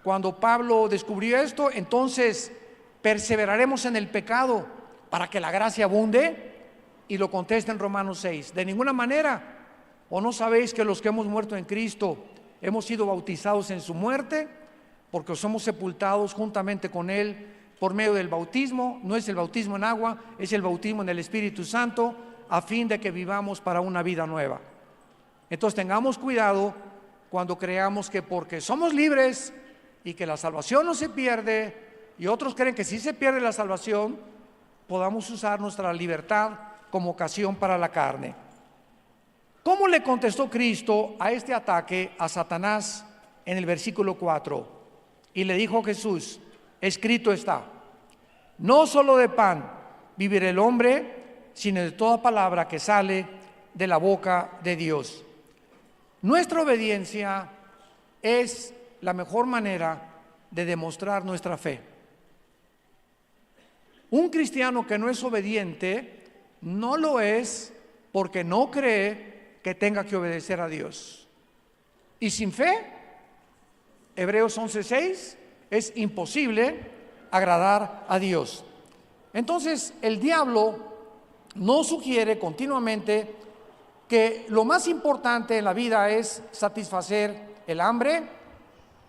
cuando Pablo descubrió esto, entonces perseveraremos en el pecado para que la gracia abunde. Y lo contesta en Romanos 6, de ninguna manera. ¿O no sabéis que los que hemos muerto en Cristo hemos sido bautizados en su muerte? Porque somos sepultados juntamente con Él por medio del bautismo. No es el bautismo en agua, es el bautismo en el Espíritu Santo, a fin de que vivamos para una vida nueva. Entonces tengamos cuidado cuando creamos que porque somos libres y que la salvación no se pierde, y otros creen que sí se pierde la salvación, podamos usar nuestra libertad como ocasión para la carne. ¿Cómo le contestó Cristo a este ataque a Satanás en el versículo 4? Y le dijo Jesús, escrito está, no solo de pan vivirá el hombre, sino de toda palabra que sale de la boca de Dios. Nuestra obediencia es la mejor manera de demostrar nuestra fe. Un cristiano que no es obediente no lo es porque no cree que tenga que obedecer a Dios. Y sin fe, Hebreos 11:6, es imposible agradar a Dios. Entonces, el diablo nos sugiere continuamente que lo más importante en la vida es satisfacer el hambre,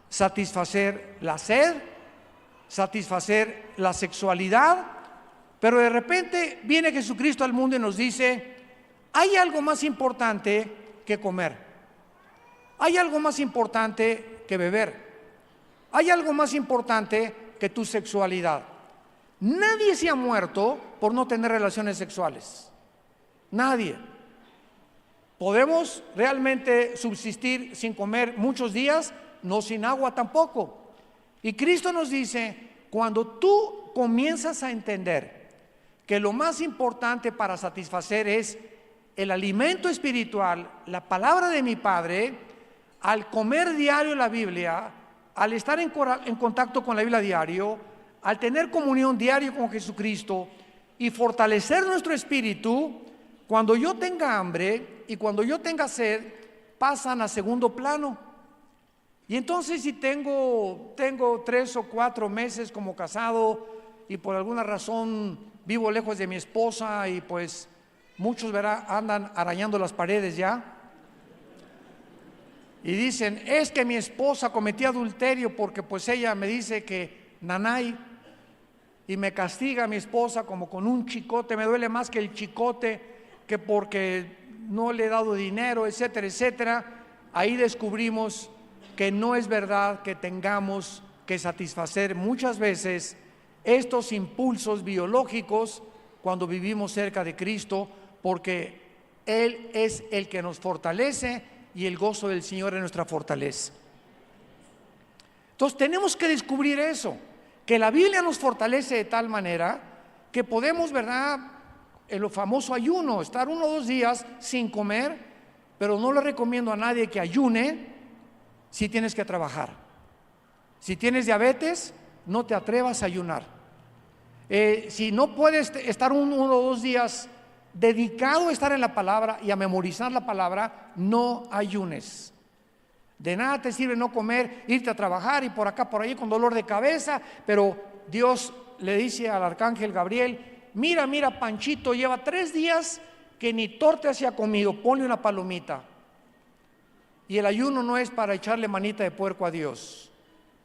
satisfacer la sed, satisfacer la sexualidad, pero de repente viene Jesucristo al mundo y nos dice, hay algo más importante que comer, hay algo más importante que beber, hay algo más importante que tu sexualidad. Nadie se ha muerto por no tener relaciones sexuales, nadie. ¿Podemos realmente subsistir sin comer muchos días? No sin agua tampoco. Y Cristo nos dice cuando tú comienzas a entender que lo más importante para satisfacer es el alimento espiritual, la palabra de mi Padre, al comer diario la Biblia, al estar en contacto con la Biblia diario, al tener comunión diaria con Jesucristo y fortalecer nuestro espíritu, cuando yo tenga hambre y cuando yo tenga sed, pasan a segundo plano. Y entonces si tengo 3 o 4 meses como casado y por alguna razón vivo lejos de mi esposa y pues muchos andan arañando las paredes ya y dicen, es que mi esposa cometió adulterio porque pues ella me dice que nanay, y me castiga mi esposa como con un chicote, me duele más que el chicote, que porque no le he dado dinero, etcétera, etcétera. Ahí descubrimos que no es verdad que tengamos que satisfacer muchas veces estos impulsos biológicos cuando vivimos cerca de Cristo, porque Él es el que nos fortalece y el gozo del Señor es nuestra fortaleza. Entonces tenemos que descubrir eso, que la Biblia nos fortalece de tal manera que podemos, ¿verdad?, en lo famoso ayuno, estar 1 o 2 días sin comer, pero no le recomiendo a nadie que ayune si tienes que trabajar. Si tienes diabetes, no te atrevas a ayunar. Si no puedes estar 1 o 2 días dedicado a estar en la palabra y a memorizar la palabra, no ayunes. De nada te sirve no comer, irte a trabajar y por acá, por ahí con dolor de cabeza, pero Dios le dice al arcángel Gabriel, mira, Panchito lleva 3 días que ni torta se ha comido, ponle una palomita. Y el ayuno no es para echarle manita de puerco a Dios,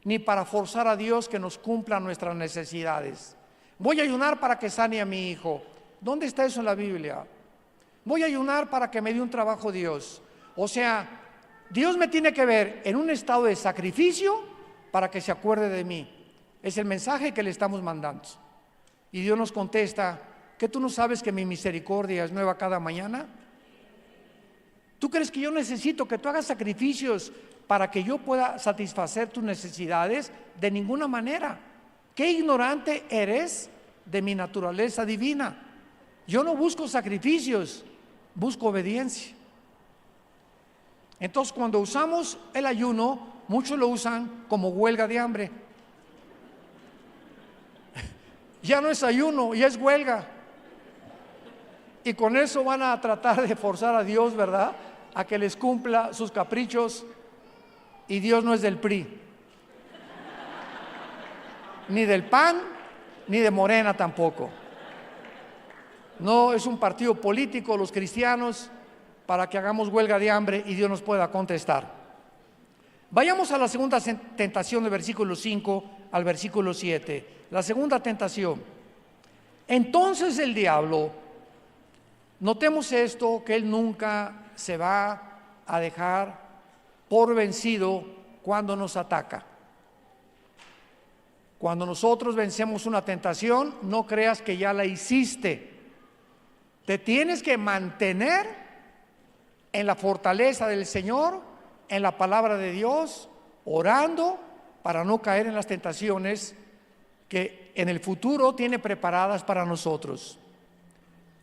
ni para forzar a Dios que nos cumpla nuestras necesidades. Voy a ayunar para que sane a mi hijo. ¿Dónde está eso en la Biblia? Voy a ayunar para que me dé un trabajo Dios. O sea, Dios me tiene que ver en un estado de sacrificio para que se acuerde de mí. Es el mensaje que le estamos mandando. Y Dios nos contesta, ¿que tú no sabes que mi misericordia es nueva cada mañana? ¿Tú crees que yo necesito que tú hagas sacrificios para que yo pueda satisfacer tus necesidades? De ninguna manera. Qué ignorante eres de mi naturaleza divina. Yo no busco sacrificios, busco obediencia. Entonces, cuando usamos el ayuno, muchos lo usan como huelga de hambre. Ya no es ayuno, ya es huelga. Y con eso van a tratar de forzar a Dios, ¿verdad?, a que les cumpla sus caprichos. Y Dios no es del PRI, ni del PAN, ni de Morena tampoco. No es un partido político, los cristianos, para que hagamos huelga de hambre y Dios nos pueda contestar. Vayamos a la segunda tentación del versículo 5 al versículo 7. La segunda tentación. Entonces el diablo, notemos esto, que él nunca se va a dejar por vencido cuando nos ataca. Cuando nosotros vencemos una tentación, no creas que ya la hiciste. Te tienes que mantener en la fortaleza del Señor, en la palabra de Dios, orando para no caer en las tentaciones que en el futuro tiene preparadas para nosotros.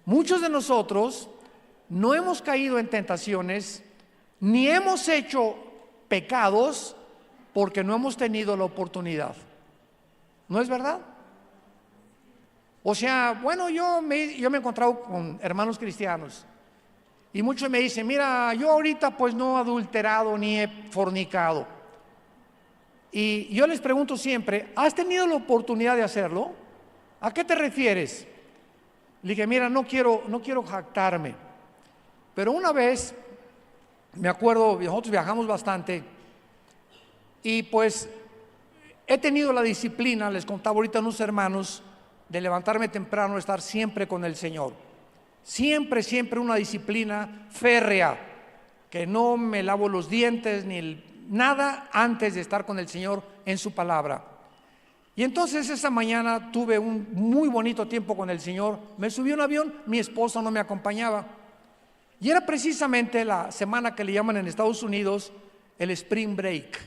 Muchos de nosotros no hemos caído en tentaciones, ni hemos hecho pecados porque no hemos tenido la oportunidad. ¿No es verdad? O sea, bueno, yo me he encontrado con hermanos cristianos y muchos me dicen, mira, yo ahorita pues no he adulterado ni he fornicado. Y yo les pregunto siempre, ¿has tenido la oportunidad de hacerlo? ¿A qué te refieres? Le dije, mira, no quiero jactarme, pero una vez, me acuerdo, nosotros viajamos bastante y pues he tenido la disciplina, les contaba ahorita a unos hermanos, de levantarme temprano, estar siempre con el Señor. Siempre una disciplina férrea, que no me lavo los dientes ni nada antes de estar con el Señor en su palabra. Y entonces esa mañana tuve un muy bonito tiempo con el Señor. Me subí a un avión, mi esposa no me acompañaba. Y era precisamente la semana que le llaman en Estados Unidos el Spring Break,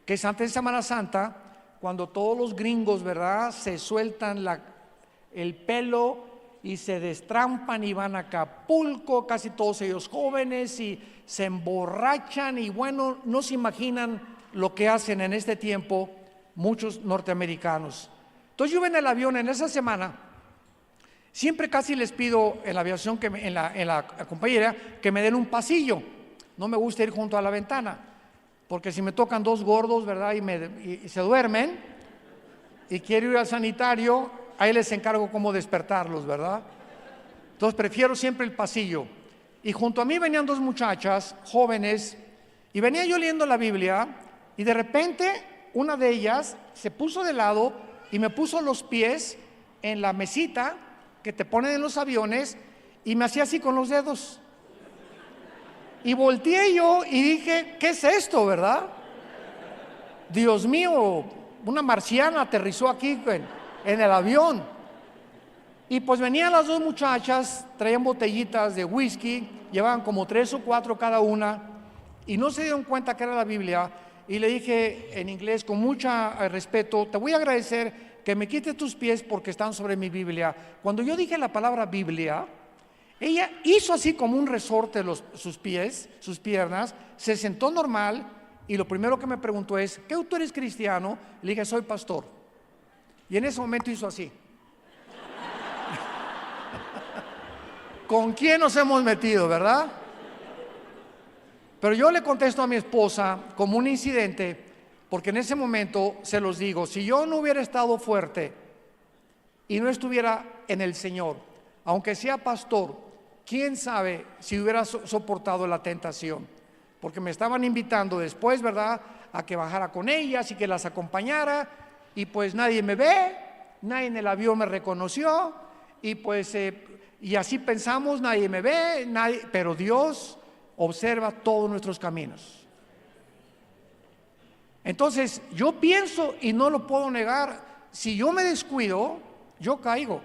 que es antes de Semana Santa, cuando todos los gringos, ¿verdad?, se sueltan el pelo y se destrampan y van a Acapulco, casi todos ellos jóvenes, y se emborrachan, y bueno, no se imaginan lo que hacen en este tiempo muchos norteamericanos. Entonces yo iba en el avión en esa semana. Siempre casi les pido en la aviación, en la compañía, que me den un pasillo. No me gusta ir junto a la ventana, porque si me tocan dos gordos, ¿verdad?, y se duermen, y quiero ir al sanitario, ahí les encargo cómo despertarlos, ¿verdad? Entonces prefiero siempre el pasillo. Y junto a mí venían dos muchachas jóvenes, y venía yo leyendo la Biblia, y de repente una de ellas se puso de lado y me puso los pies en la mesita que te ponen en los aviones, y me hacía así con los dedos. Y volteé yo y dije, ¿qué es esto, verdad? Dios mío, una marciana aterrizó aquí en el avión. Y pues venían las dos muchachas, traían botellitas de whisky, llevaban como 3 o 4 cada una, y no se dieron cuenta que era la Biblia. Y le dije en inglés con mucho respeto, te voy a agradecer que me quites tus pies porque están sobre mi Biblia. Cuando yo dije la palabra Biblia, ella hizo así como un resorte sus pies, sus piernas, se sentó normal, y lo primero que me preguntó es, ¿qué tú eres cristiano? Le dije, soy pastor. Y en ese momento hizo así. ¿Con quién nos hemos metido, verdad? Pero yo le contesto a mi esposa como un incidente, porque en ese momento se los digo, si yo no hubiera estado fuerte y no estuviera en el Señor, aunque sea pastor, quién sabe si hubiera soportado la tentación, porque me estaban invitando después, ¿verdad?, a que bajara con ellas y que las acompañara, y pues nadie me ve, nadie en el avión me reconoció, y pues y así pensamos, nadie me ve, pero Dios observa todos nuestros caminos. Entonces yo pienso, y no lo puedo negar, si yo me descuido, yo caigo,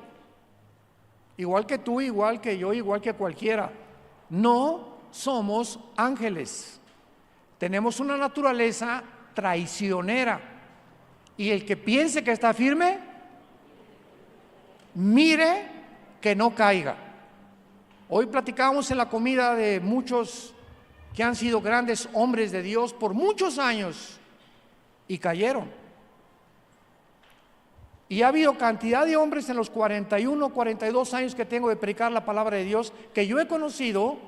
igual que tú, igual que yo, igual que cualquiera. No somos ángeles, tenemos una naturaleza traicionera, y el que piense que está firme, mire que no caiga. Hoy platicábamos en la comida de muchos que han sido grandes hombres de Dios por muchos años y cayeron. Y ha habido cantidad de hombres en los 41, 42 años que tengo de predicar la palabra de Dios, que yo he conocido,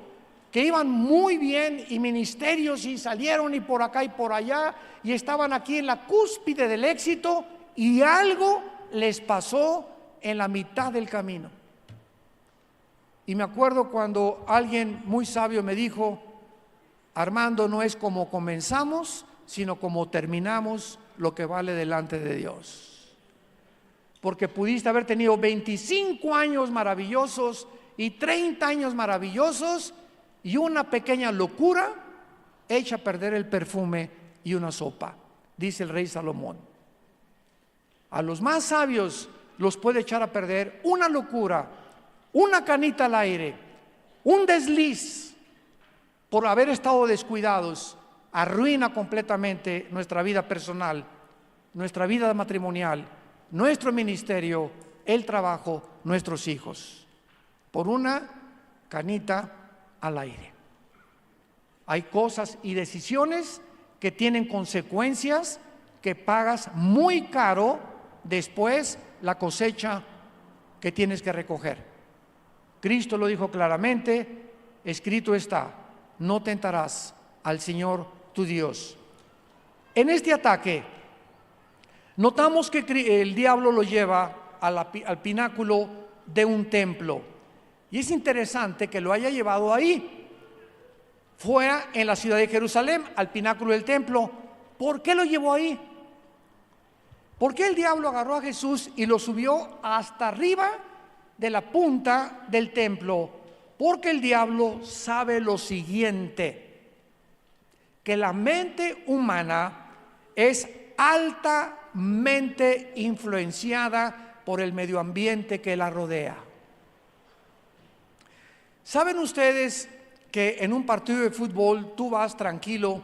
que iban muy bien y ministerios, y salieron y por acá y por allá, y estaban aquí en la cúspide del éxito, y algo les pasó en la mitad del camino. Y me acuerdo cuando alguien muy sabio me dijo, Armando, no es como comenzamos, sino como terminamos lo que vale delante de Dios. Porque pudiste haber tenido 25 años maravillosos y 30 años maravillosos, y una pequeña locura echa a perder el perfume y una sopa, dice el rey Salomón. A los más sabios los puede echar a perder una locura, una canita al aire, un desliz por haber estado descuidados, arruina completamente nuestra vida personal, nuestra vida matrimonial, nuestro ministerio, el trabajo, nuestros hijos, por una canita al aire. Hay cosas y decisiones que tienen consecuencias que pagas muy caro después, la cosecha que tienes que recoger. Cristo lo dijo claramente, escrito está, no tentarás al Señor tu Dios. En este ataque notamos que el diablo lo lleva al pináculo de un templo, y es interesante que lo haya llevado ahí, fuera en la ciudad de Jerusalén, al pináculo del templo. ¿Por qué lo llevó ahí? ¿Por qué el diablo agarró a Jesús y lo subió hasta arriba de la punta del templo? Porque el diablo sabe lo siguiente, que la mente humana es altamente influenciada por el medio ambiente que la rodea. ¿Saben ustedes que en un partido de fútbol tú vas tranquilo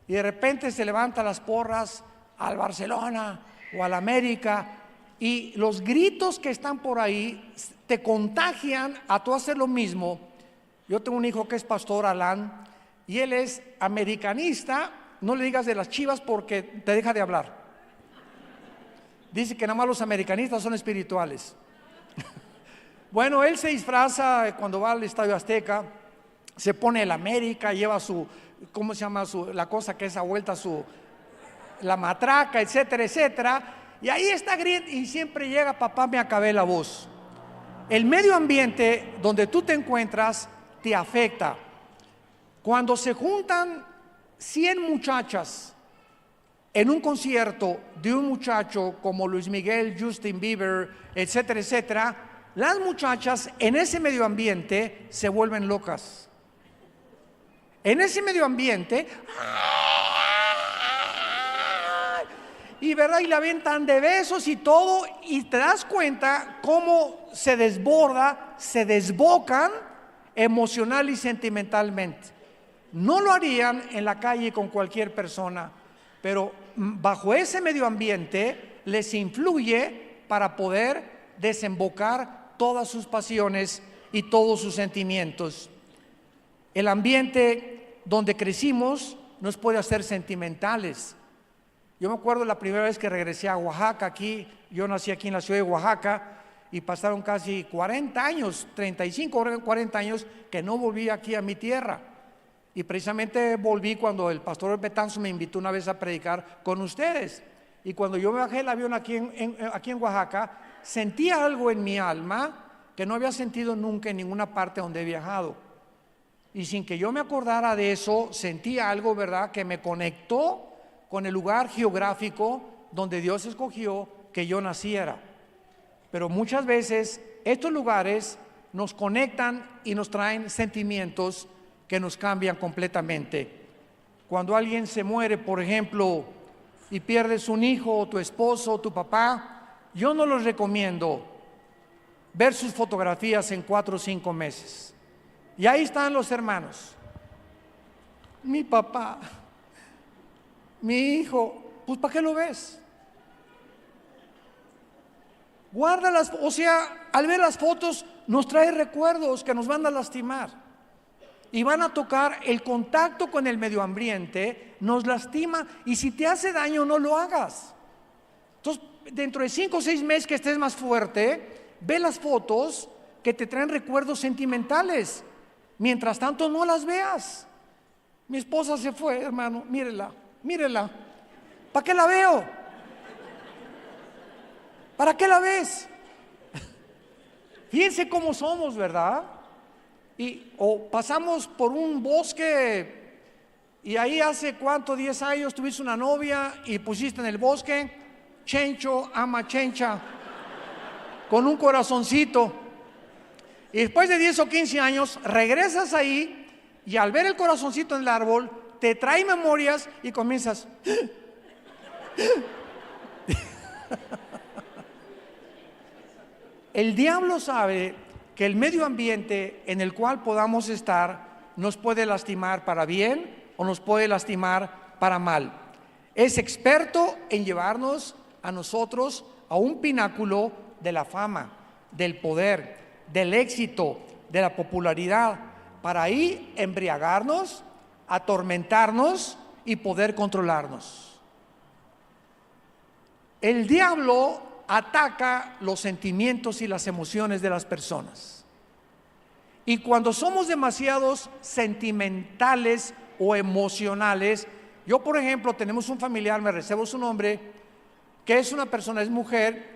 y de repente se levantan las porras al Barcelona o al América, y los gritos que están por ahí te contagian a tú hacer lo mismo. Yo tengo un hijo que es pastor, Alan, y él es americanista. No le digas de las Chivas porque te deja de hablar. Dice que nada más los americanistas son espirituales. Bueno, él se disfraza cuando va al Estadio Azteca, se pone el América, lleva su, ¿cómo se llama? La cosa que es a vuelta, la matraca, etcétera, etcétera. Y ahí está grit y siempre llega: papá, me acabé la voz. El medio ambiente donde tú te encuentras te afecta. Cuando se juntan 100 muchachas en un concierto de un muchacho como Luis Miguel, Justin Bieber, etcétera, etcétera, las muchachas en ese medio ambiente se vuelven locas. En ese medio ambiente, y verdad, y la aventan de besos y todo, y te das cuenta cómo se desborda, se desbocan emocional y sentimentalmente. No lo harían en la calle con cualquier persona, pero bajo ese medio ambiente les influye para poder desembocar todas sus pasiones y todos sus sentimientos. El ambiente donde crecimos nos puede hacer sentimentales. Yo me acuerdo la primera vez que regresé a Oaxaca. Aquí, yo nací aquí en la ciudad de Oaxaca y pasaron casi 40 años, 35 o 40 años que no volví aquí a mi tierra. Y precisamente volví cuando el pastor Betanzo me invitó una vez a predicar con ustedes. Y cuando yo me bajé el avión aquí en Oaxaca, sentía algo en mi alma que no había sentido nunca en ninguna parte donde he viajado. Y sin que yo me acordara de eso, sentía algo, ¿verdad?, que me conectó con el lugar geográfico donde Dios escogió que yo naciera. Pero muchas veces estos lugares nos conectan y nos traen sentimientos que nos cambian completamente. Cuando alguien se muere, por ejemplo, y pierdes un hijo, o tu esposo, o tu papá, yo no les recomiendo ver sus fotografías en 4 o 5 meses. Y ahí están los hermanos. Mi papá, mi hijo, pues ¿para qué lo ves? Guárdalas, o sea, al ver las fotos nos trae recuerdos que nos van a lastimar y van a tocar. El contacto con el medio ambiente nos lastima, y si te hace daño no lo hagas. Entonces, dentro de 5 o 6 meses que estés más fuerte, ve las fotos que te traen recuerdos sentimentales. Mientras tanto, no las veas. Mi esposa se fue, hermano, mírela, mírela. ¿Para qué la veo? ¿Para qué la ves? Fíjense cómo somos, ¿verdad? O pasamos por un bosque y ahí hace cuánto, 10 años tuviste una novia y pusiste en el bosque Chencho ama Chencha con un corazoncito. Y después de 10 o 15 años regresas ahí y al ver el corazoncito en el árbol te trae memorias y comienzas. El diablo sabe que el medio ambiente en el cual podamos estar nos puede lastimar para bien o nos puede lastimar para mal. Es experto en llevarnos a nosotros a un pináculo de la fama, del poder, del éxito, de la popularidad, para ahí embriagarnos, atormentarnos y poder controlarnos. El diablo ataca los sentimientos y las emociones de las personas. Y cuando somos demasiados sentimentales o emocionales, yo por ejemplo, tenemos un familiar, me reservo su nombre, que es una persona, es mujer,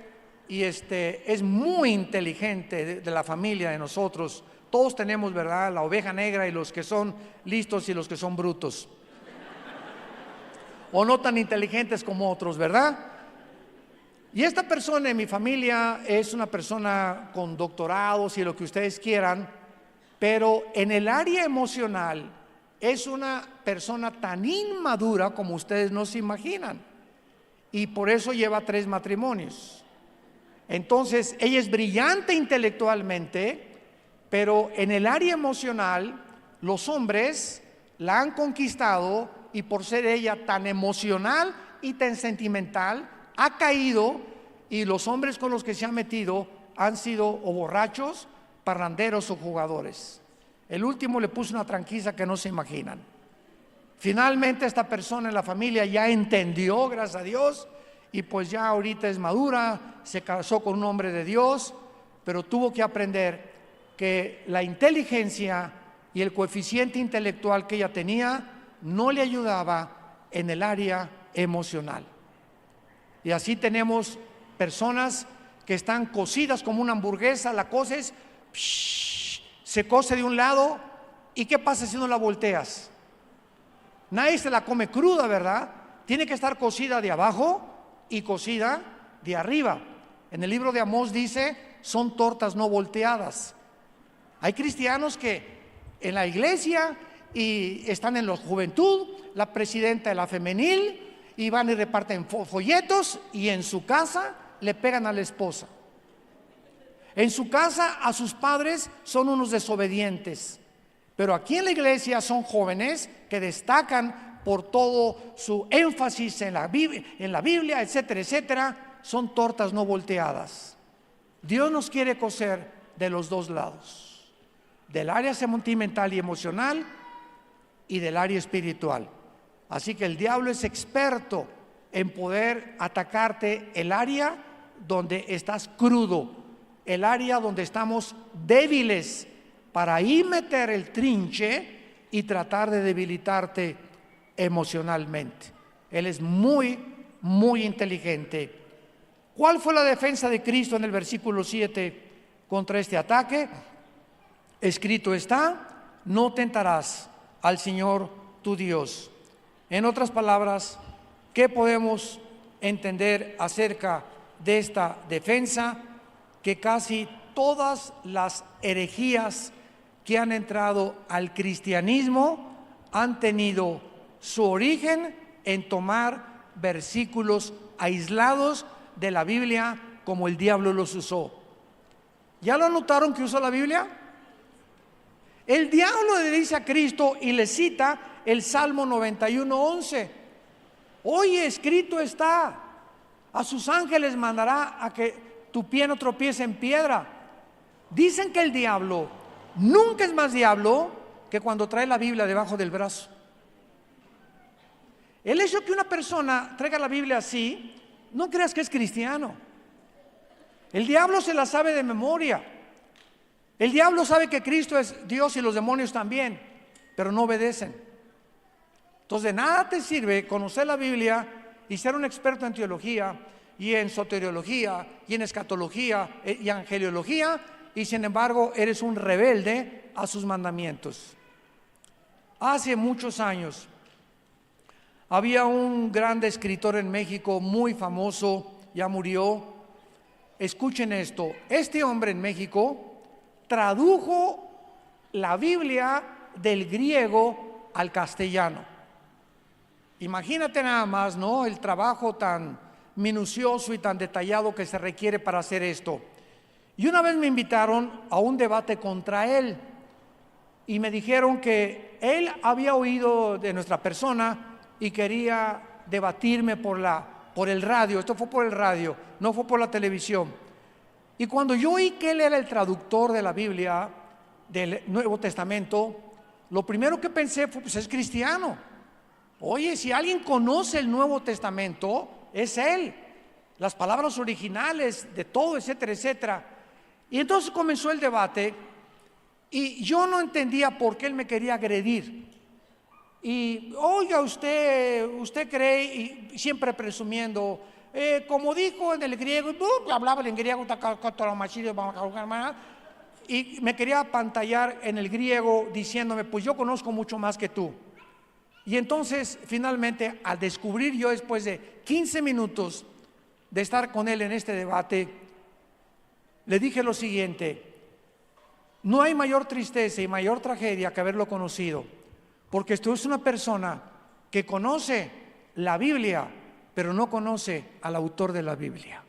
y es muy inteligente de la familia de nosotros. Todos tenemos, ¿verdad?, la oveja negra y los que son listos y los que son brutos. O no tan inteligentes como otros, ¿verdad? Y esta persona en mi familia es una persona con doctorados y lo que ustedes quieran, pero en el área emocional es una persona tan inmadura como ustedes no se imaginan. Y por eso lleva 3 matrimonios. Entonces, ella es brillante intelectualmente, pero en el área emocional, los hombres la han conquistado, y por ser ella tan emocional y tan sentimental, ha caído y los hombres con los que se ha metido han sido o borrachos, parranderos o jugadores. El último le puso una tranquiza que no se imaginan. Finalmente esta persona en la familia ya entendió, gracias a Dios, y pues ya ahorita es madura, se casó con un hombre de Dios, pero tuvo que aprender que la inteligencia y el coeficiente intelectual que ella tenía no le ayudaba en el área emocional. Y así tenemos personas que están cocidas como una hamburguesa. La coces, se cose de un lado, ¿y qué pasa si no la volteas? Nadie se la come cruda, ¿verdad? Tiene que estar cocida de abajo y cocida de arriba. En el libro de Amós dice, son tortas no volteadas. Hay cristianos que en la iglesia y están en la juventud, la presidenta de la femenil, y van y reparten folletos, y en su casa le pegan a la esposa. En su casa a sus padres son unos desobedientes, pero aquí en la iglesia son jóvenes que destacan por todo su énfasis en la Biblia, etcétera, etcétera. Son tortas no volteadas. Dios nos quiere coser de los dos lados, del área sentimental y emocional y del área espiritual. Así que el diablo es experto en poder atacarte el área donde estás crudo, el área donde estamos débiles, para ahí meter el trinche y tratar de debilitarte emocionalmente. Él es muy, muy inteligente. ¿Cuál fue la defensa de Cristo en el versículo 7 contra este ataque? Escrito está, no tentarás al Señor tu Dios. En otras palabras, ¿qué podemos entender acerca de esta defensa? Que casi todas las herejías que han entrado al cristianismo han tenido su origen en tomar versículos aislados de la Biblia como el diablo los usó. ¿Ya lo notaron que usó la Biblia? El diablo le dice a Cristo y le cita el Salmo 91:11. Oye, escrito está, a sus ángeles mandará a que tu pie no tropiece en piedra. Dicen que el diablo nunca es más diablo que cuando trae la Biblia debajo del brazo. El hecho que una persona traiga la Biblia así, no creas que es cristiano. El diablo se la sabe de memoria. El diablo sabe que Cristo es Dios y los demonios también, pero no obedecen. Entonces de nada te sirve conocer la Biblia y ser un experto en teología y en soteriología y en escatología y angeliología, y sin embargo eres un rebelde a sus mandamientos. Hace muchos años había un gran escritor en México muy famoso, ya murió. Escuchen esto, este hombre en México tradujo la Biblia del griego al castellano. Imagínate nada más, ¿no? El trabajo tan minucioso y tan detallado que se requiere para hacer esto. Y una vez me invitaron a un debate contra él y me dijeron que él había oído de nuestra persona y quería debatirme por el radio. Esto fue por el radio, no fue por la televisión. Y cuando yo oí que él era el traductor de la Biblia, del Nuevo Testamento, lo primero que pensé fue, pues es cristiano. Oye, si alguien conoce el Nuevo Testamento, es él. Las palabras originales de todo, etcétera, etcétera. Y entonces comenzó el debate y yo no entendía por qué él me quería agredir. Y, oiga, usted cree, y siempre presumiendo, como dijo en el griego, hablaba en griego, y me quería apantallar en el griego diciéndome, pues yo conozco mucho más que tú. Y entonces, finalmente, al descubrir yo después de 15 minutos de estar con él en este debate, le dije lo siguiente: no hay mayor tristeza y mayor tragedia que haberlo conocido, porque esto es una persona que conoce la Biblia, pero no conoce al autor de la Biblia.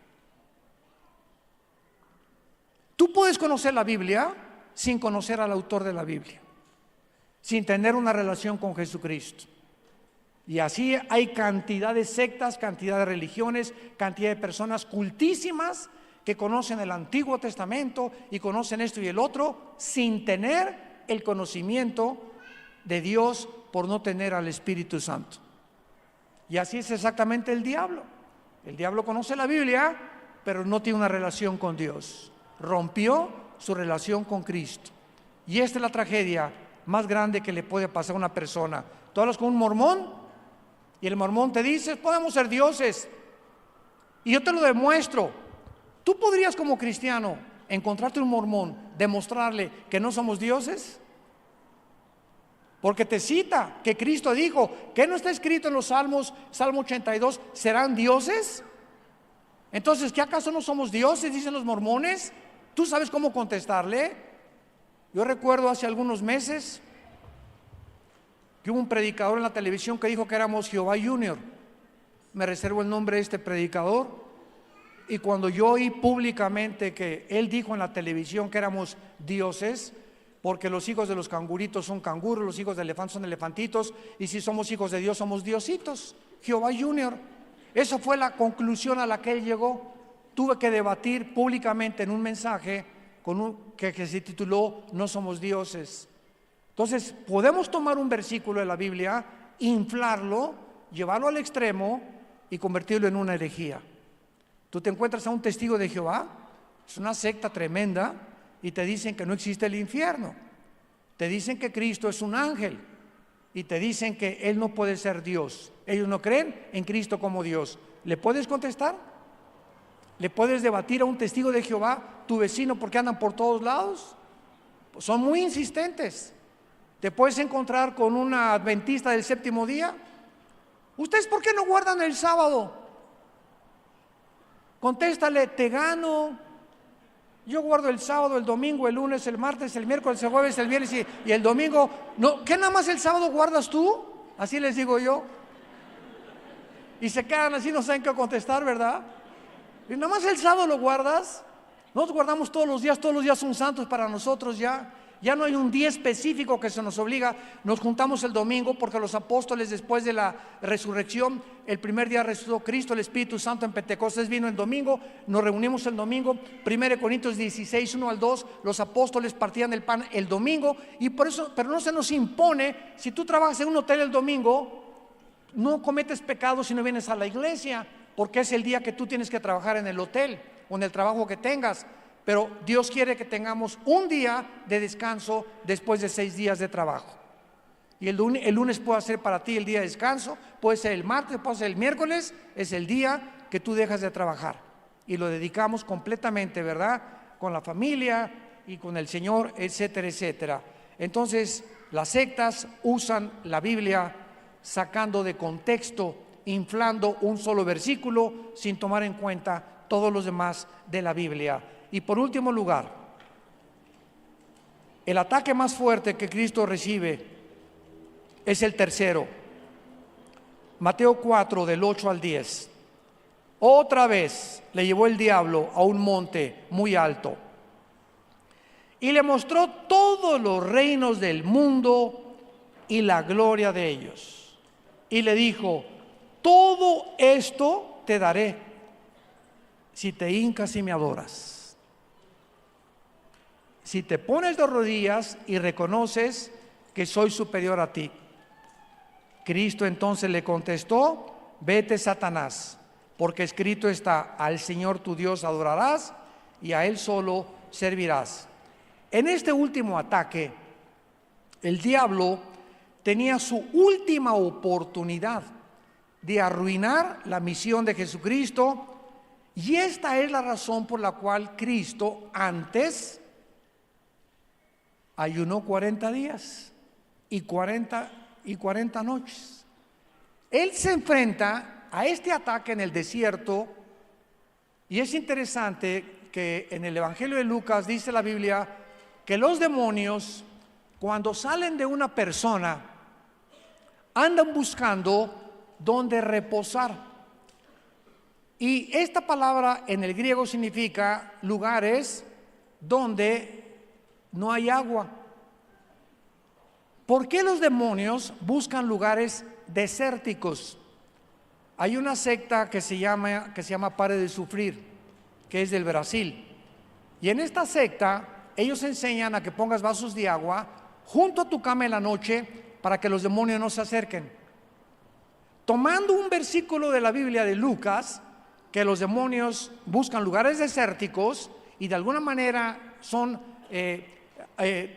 Tú puedes conocer la Biblia sin conocer al autor de la Biblia, sin tener una relación con Jesucristo. Y así hay cantidad de sectas, cantidad de religiones, cantidad de personas cultísimas que conocen el Antiguo Testamento y conocen esto y el otro sin tener el conocimiento de Dios, por no tener al Espíritu Santo. Y así es exactamente el diablo. El diablo conoce la Biblia, pero no tiene una relación con Dios. Rompió su relación con Cristo. Y esta es la tragedia más grande que le puede pasar a una persona. Tú hablas con un mormón y el mormón te dice: podemos ser dioses, y yo te lo demuestro. ¿Tú podrías, como cristiano, encontrarte un mormón, demostrarle que no somos dioses? Porque te cita que Cristo dijo, ¿qué no está escrito en los Salmos, Salmo 82, serán dioses? Entonces, ¿qué acaso no somos dioses?, dicen los mormones. ¿Tú sabes cómo contestarle? Yo recuerdo hace algunos meses que hubo un predicador en la televisión que dijo que éramos Jehová Junior. Me reservo el nombre de este predicador. Y cuando yo oí públicamente que él dijo en la televisión que éramos dioses, porque los hijos de los canguritos son canguros, los hijos de elefantes son elefantitos, y si somos hijos de Dios somos diositos, Jehová Junior. Esa fue la conclusión a la que él llegó. Tuve que debatir públicamente en un mensaje que se tituló No somos dioses. Entonces podemos tomar un versículo de la Biblia, inflarlo, llevarlo al extremo y convertirlo en una herejía. Tú te encuentras a un testigo de Jehová, es una secta tremenda, y te dicen que no existe el infierno, te dicen que Cristo es un ángel, y te dicen que Él no puede ser Dios. Ellos no creen en Cristo como Dios. ¿Le puedes contestar? ¿Le puedes debatir a un testigo de Jehová, tu vecino, porque andan por todos lados? Pues son muy insistentes. ¿Te puedes encontrar con una adventista del séptimo día? ¿Ustedes por qué no guardan el sábado? Contéstale: te gano. Yo guardo el sábado, el domingo, el lunes, el martes, el miércoles, el jueves, el viernes y el domingo. No, ¿qué nada más el sábado guardas tú? Así les digo yo. Y se quedan así, no saben qué contestar, ¿verdad? Y nada más el sábado lo guardas. Nosotros guardamos todos los días son santos para nosotros ya. Ya no hay un día específico que se nos obliga. Nos juntamos el domingo porque los apóstoles, después de la resurrección, el primer día resucitó Cristo, el Espíritu Santo en Pentecostés vino el domingo, nos reunimos el domingo. 1 Corintios 16, 1 al 2, los apóstoles partían el pan el domingo, y por eso, pero no se nos impone. Si tú trabajas en un hotel el domingo, no cometes pecado si no vienes a la iglesia, porque es el día que tú tienes que trabajar en el hotel o en el trabajo que tengas. Pero Dios quiere que tengamos un día de descanso después de 6 días de trabajo. Y el lunes puede ser para ti el día de descanso, puede ser el martes, puede ser el miércoles, es el día que tú dejas de trabajar. Y lo dedicamos completamente, ¿verdad?, con la familia y con el Señor, etcétera, etcétera. Entonces, las sectas usan la Biblia sacando de contexto, inflando un solo versículo sin tomar en cuenta todos los demás de la Biblia. Y por último lugar, el ataque más fuerte que Cristo recibe es el tercero. Mateo 4, del 8 al 10. Otra vez le llevó el diablo a un monte muy alto y le mostró todos los reinos del mundo y la gloria de ellos. Y le dijo: todo esto te daré si te hincas y me adoras. Si te pones de rodillas y reconoces que soy superior a ti. Cristo entonces le contestó: vete, Satanás, porque escrito está: al Señor tu Dios adorarás y a Él solo servirás. En este último ataque, el diablo tenía su última oportunidad de arruinar la misión de Jesucristo, y esta es la razón por la cual Cristo antes ayunó 40 días y 40 noches. Él se enfrenta a este ataque en el desierto, y es interesante que en el Evangelio de Lucas dice la Biblia que los demonios, cuando salen de una persona, andan buscando dónde reposar. Y esta palabra en el griego significa lugares donde no hay agua. ¿Por qué los demonios buscan lugares desérticos. Hay una secta que se llama Pare de Sufrir, que es del Brasil. Y en esta secta, ellos enseñan a que pongas vasos de agua junto a tu cama en la noche para que los demonios no se acerquen. Tomando un versículo de la Biblia de Lucas, que los demonios buscan lugares desérticos y de alguna manera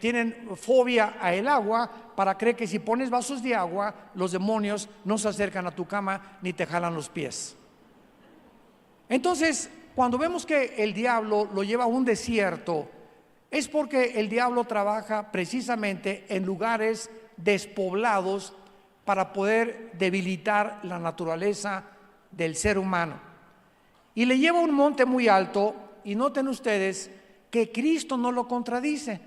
tienen fobia a el agua, para creer que si pones vasos de agua, los demonios no se acercan a tu cama ni te jalan los pies. Entonces, cuando vemos que el diablo lo lleva a un desierto, es porque el diablo trabaja precisamente en lugares despoblados para poder debilitar la naturaleza del ser humano. Y le lleva a un monte muy alto, y noten ustedes que Cristo no lo contradice.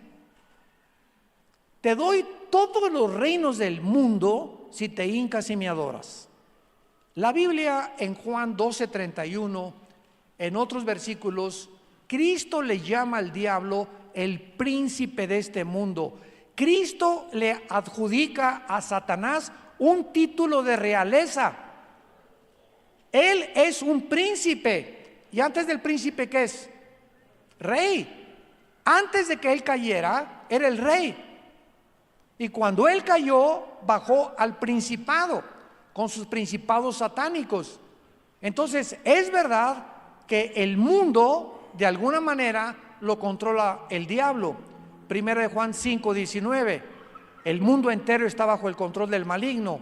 Te doy todos los reinos del mundo si te hincas y me adoras. La Biblia en Juan 12:31, en otros versículos, Cristo le llama al diablo el príncipe de este mundo. Cristo le adjudica a Satanás un título de realeza. Él es un príncipe. Y antes del príncipe, ¿qué es? Rey. Antes de que él cayera, era el rey. Y cuando él cayó, bajó al principado, con sus principados satánicos. Entonces, es verdad que el mundo, de alguna manera, lo controla el diablo. Primera de Juan 5:19, el mundo entero está bajo el control del maligno.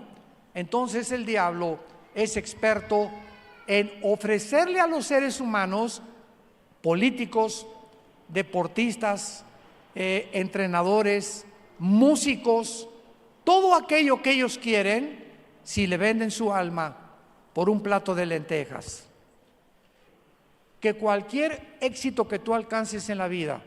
Entonces el diablo es experto en ofrecerle a los seres humanos, políticos, deportistas, entrenadores, músicos, todo aquello que ellos quieren, si le venden su alma por un plato de lentejas. Que cualquier éxito que tú alcances en la vida,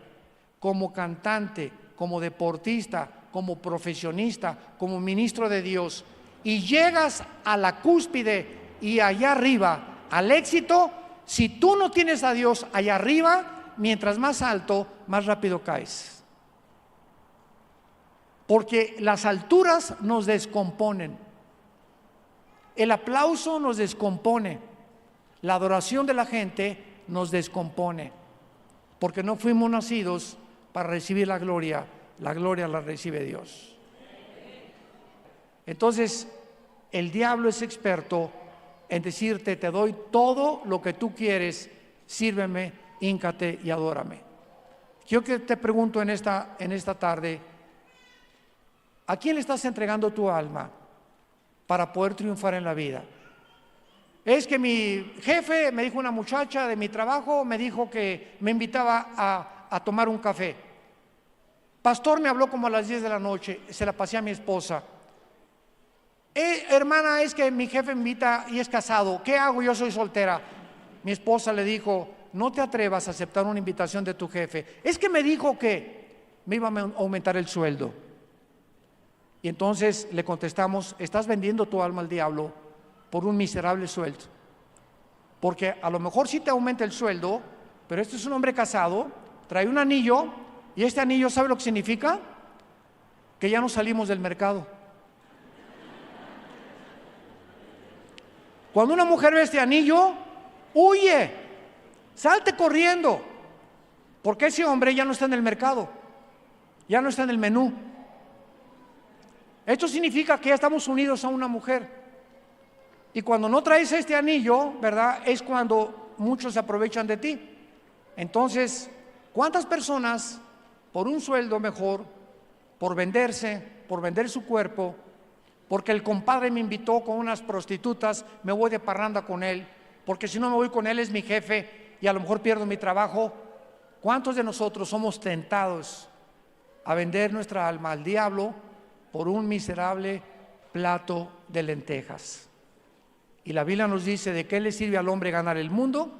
como cantante, como deportista, como profesionista, como ministro de Dios, y llegas a la cúspide y allá arriba al éxito, si tú no tienes a Dios allá arriba, mientras más alto, más rápido caes. Porque las alturas nos descomponen, el aplauso nos descompone, la adoración de la gente nos descompone, porque no fuimos nacidos para recibir la gloria la recibe Dios. Entonces, el diablo es experto en decirte: te doy todo lo que tú quieres, sírveme, híncate y adórame. Yo que te pregunto en esta tarde, ¿a quién le estás entregando tu alma para poder triunfar en la vida? Es que mi jefe, me dijo una muchacha de mi trabajo, me dijo que me invitaba a tomar un café. Pastor me habló como a las 10 de la noche, se la pasé a mi esposa. Hermana, es que mi jefe me invita y es casado, ¿qué hago? Yo soy soltera. Mi esposa le dijo: no te atrevas a aceptar una invitación de tu jefe. Es que me dijo que me iba a aumentar el sueldo. Y entonces le contestamos: estás vendiendo tu alma al diablo por un miserable sueldo. Porque a lo mejor sí te aumenta el sueldo, pero este es un hombre casado, trae un anillo, y este anillo, ¿sabe lo que significa? Que ya no salimos del mercado. Cuando una mujer ve este anillo, huye, salte corriendo, porque ese hombre ya no está en el mercado, ya no está en el menú. Esto significa que ya estamos unidos a una mujer. Y cuando no traes este anillo, ¿verdad?, es cuando muchos se aprovechan de ti. Entonces, ¿cuántas personas por un sueldo mejor, por venderse, por vender su cuerpo, porque el compadre me invitó con unas prostitutas, me voy de parranda con él, porque si no me voy con él es mi jefe y a lo mejor pierdo mi trabajo? ¿Cuántos de nosotros somos tentados a vender nuestra alma al diablo por un miserable plato de lentejas? Y la Biblia nos dice: ¿de qué le sirve al hombre ganar el mundo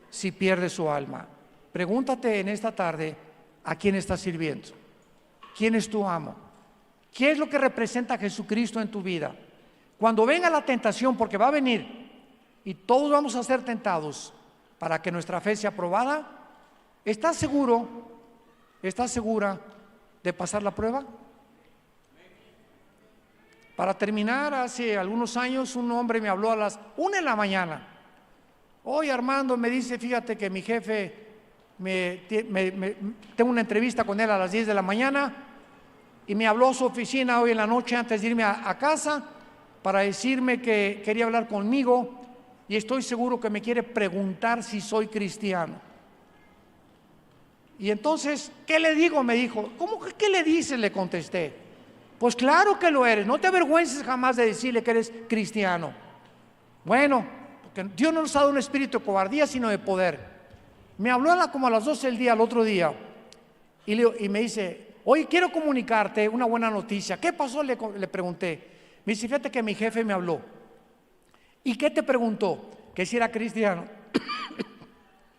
si pierde su alma? Pregúntate en esta tarde: ¿a quién estás sirviendo? ¿Quién es tu amo? ¿Qué es lo que representa a Jesucristo en tu vida? Cuando venga la tentación, porque va a venir, y todos vamos a ser tentados para que nuestra fe sea probada, ¿estás seguro, estás segura de pasar la prueba? Para terminar, hace algunos años un hombre me habló a las 1 de la mañana. Oye, Armando, me dice, fíjate que mi jefe, tengo una entrevista con él a las 10 de la mañana y me habló a su oficina hoy en la noche antes de irme a casa para decirme que quería hablar conmigo y estoy seguro que me quiere preguntar si soy cristiano. Y entonces, ¿qué le digo? Me dijo. ¿Cómo que qué le dices? Le contesté. Pues claro que lo eres, no te avergüences jamás de decirle que eres cristiano. Bueno, porque Dios no nos ha dado un espíritu de cobardía, sino de poder. Me habló como a las 12 del día, el otro día, y me dice, oye, quiero comunicarte una buena noticia. ¿Qué pasó? Le pregunté. Me dice, fíjate que mi jefe me habló. ¿Y qué te preguntó? Que si era cristiano.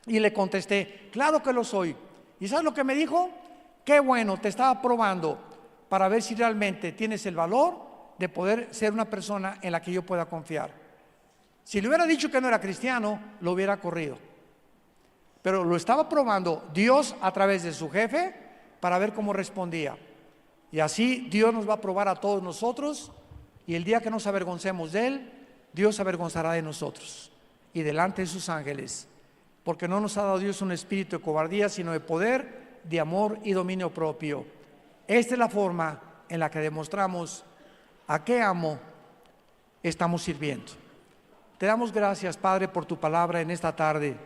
Y le contesté, claro que lo soy. ¿Y sabes lo que me dijo? Qué bueno, te estaba probando para ver si realmente tienes el valor de poder ser una persona en la que yo pueda confiar. Si le hubiera dicho que no era cristiano, lo hubiera corrido. Pero lo estaba probando Dios a través de su jefe para ver cómo respondía. Y así Dios nos va a probar a todos nosotros, y el día que nos avergoncemos de Él, Dios se avergonzará de nosotros y delante de sus ángeles, porque no nos ha dado Dios un espíritu de cobardía, sino de poder, de amor y dominio propio. Esta es la forma en la que demostramos a qué amo estamos sirviendo. Te damos gracias, Padre, por tu palabra en esta tarde,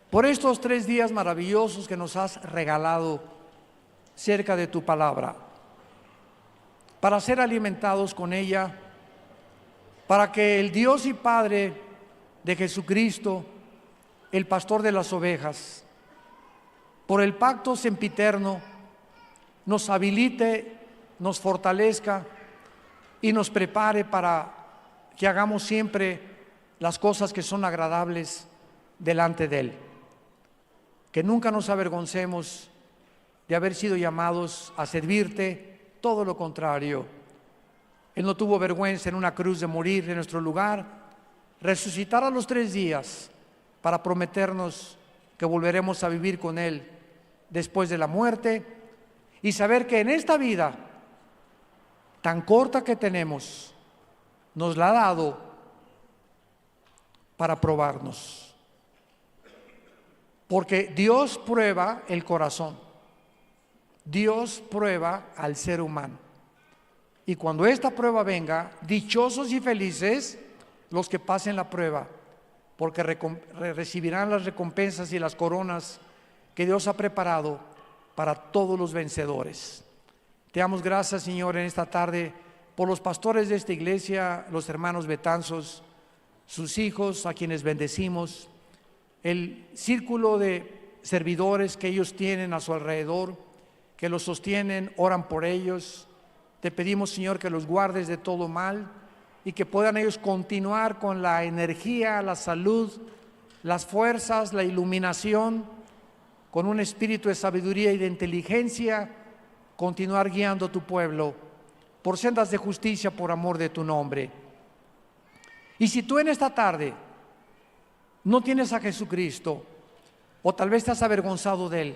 por estos 3 días maravillosos que nos has regalado cerca de tu palabra, para ser alimentados con ella, para que el Dios y Padre de Jesucristo, el pastor de las ovejas, por el pacto sempiterno, nos habilite, nos fortalezca y nos prepare para que hagamos siempre las cosas que son agradables delante de Él. Que nunca nos avergoncemos de haber sido llamados a servirte, todo lo contrario. Él no tuvo vergüenza en una cruz de morir en nuestro lugar, resucitar a los 3 días para prometernos que volveremos a vivir con Él después de la muerte, y saber que en esta vida tan corta que tenemos, nos la ha dado para probarnos. Porque Dios prueba el corazón, Dios prueba al ser humano. Y cuando esta prueba venga, dichosos y felices los que pasen la prueba, porque recibirán las recompensas y las coronas que Dios ha preparado para todos los vencedores. Te damos gracias, Señor, en esta tarde por los pastores de esta iglesia, los hermanos Betanzos, sus hijos, a quienes bendecimos, el círculo de servidores que ellos tienen a su alrededor, que los sostienen, oran por ellos. Te pedimos, Señor, que los guardes de todo mal y que puedan ellos continuar con la energía, la salud, las fuerzas, la iluminación, con un espíritu de sabiduría y de inteligencia, continuar guiando a tu pueblo por sendas de justicia por amor de tu nombre. Y si tú en esta tarde no tienes a Jesucristo, o tal vez te has avergonzado de Él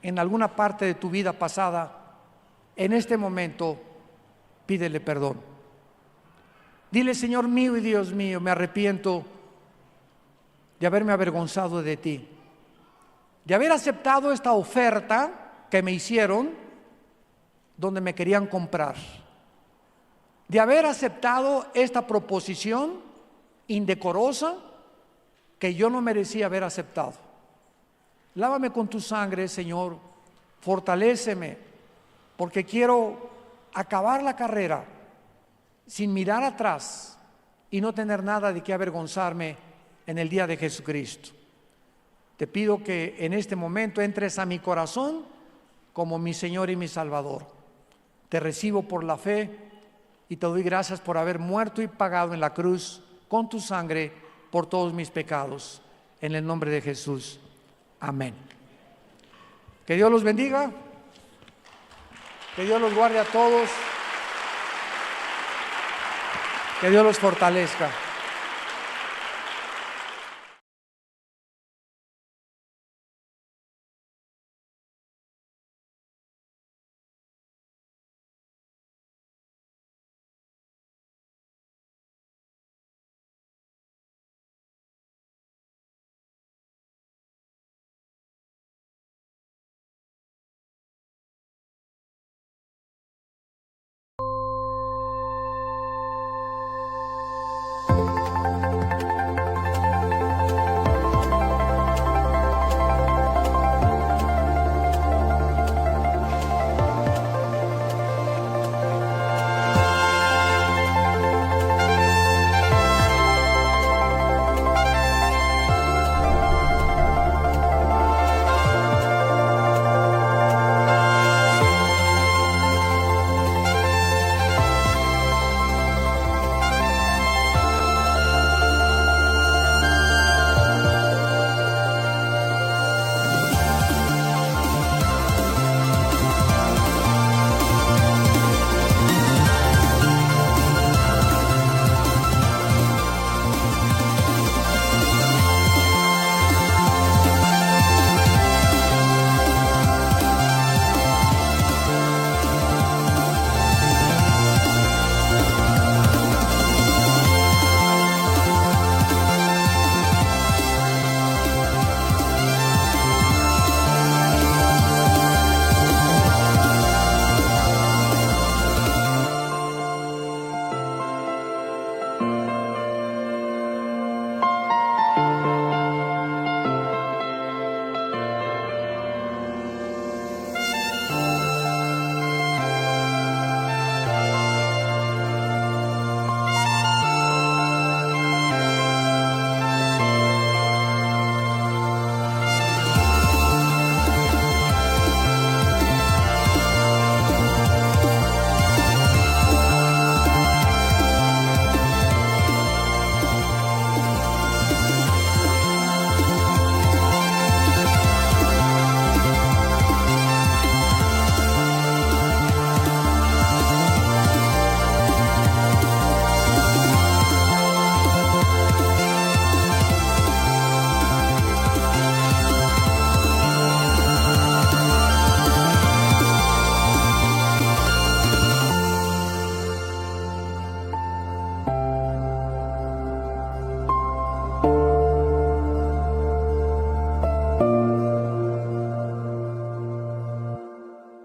en alguna parte de tu vida pasada, en este momento pídele perdón. Dile: Señor mío y Dios mío, me arrepiento de haberme avergonzado de ti, de haber aceptado esta oferta que me hicieron, donde me querían comprar, de haber aceptado esta proposición indecorosa que yo no merecía haber aceptado. Lávame con tu sangre, Señor, fortaléceme, porque quiero acabar la carrera sin mirar atrás y no tener nada de qué avergonzarme en el día de Jesucristo. Te pido que en este momento entres a mi corazón como mi Señor y mi Salvador. Te recibo por la fe y te doy gracias por haber muerto y pagado en la cruz con tu sangre por todos mis pecados. En el nombre de Jesús. Amén. Que Dios los bendiga. Que Dios los guarde a todos. Que Dios los fortalezca.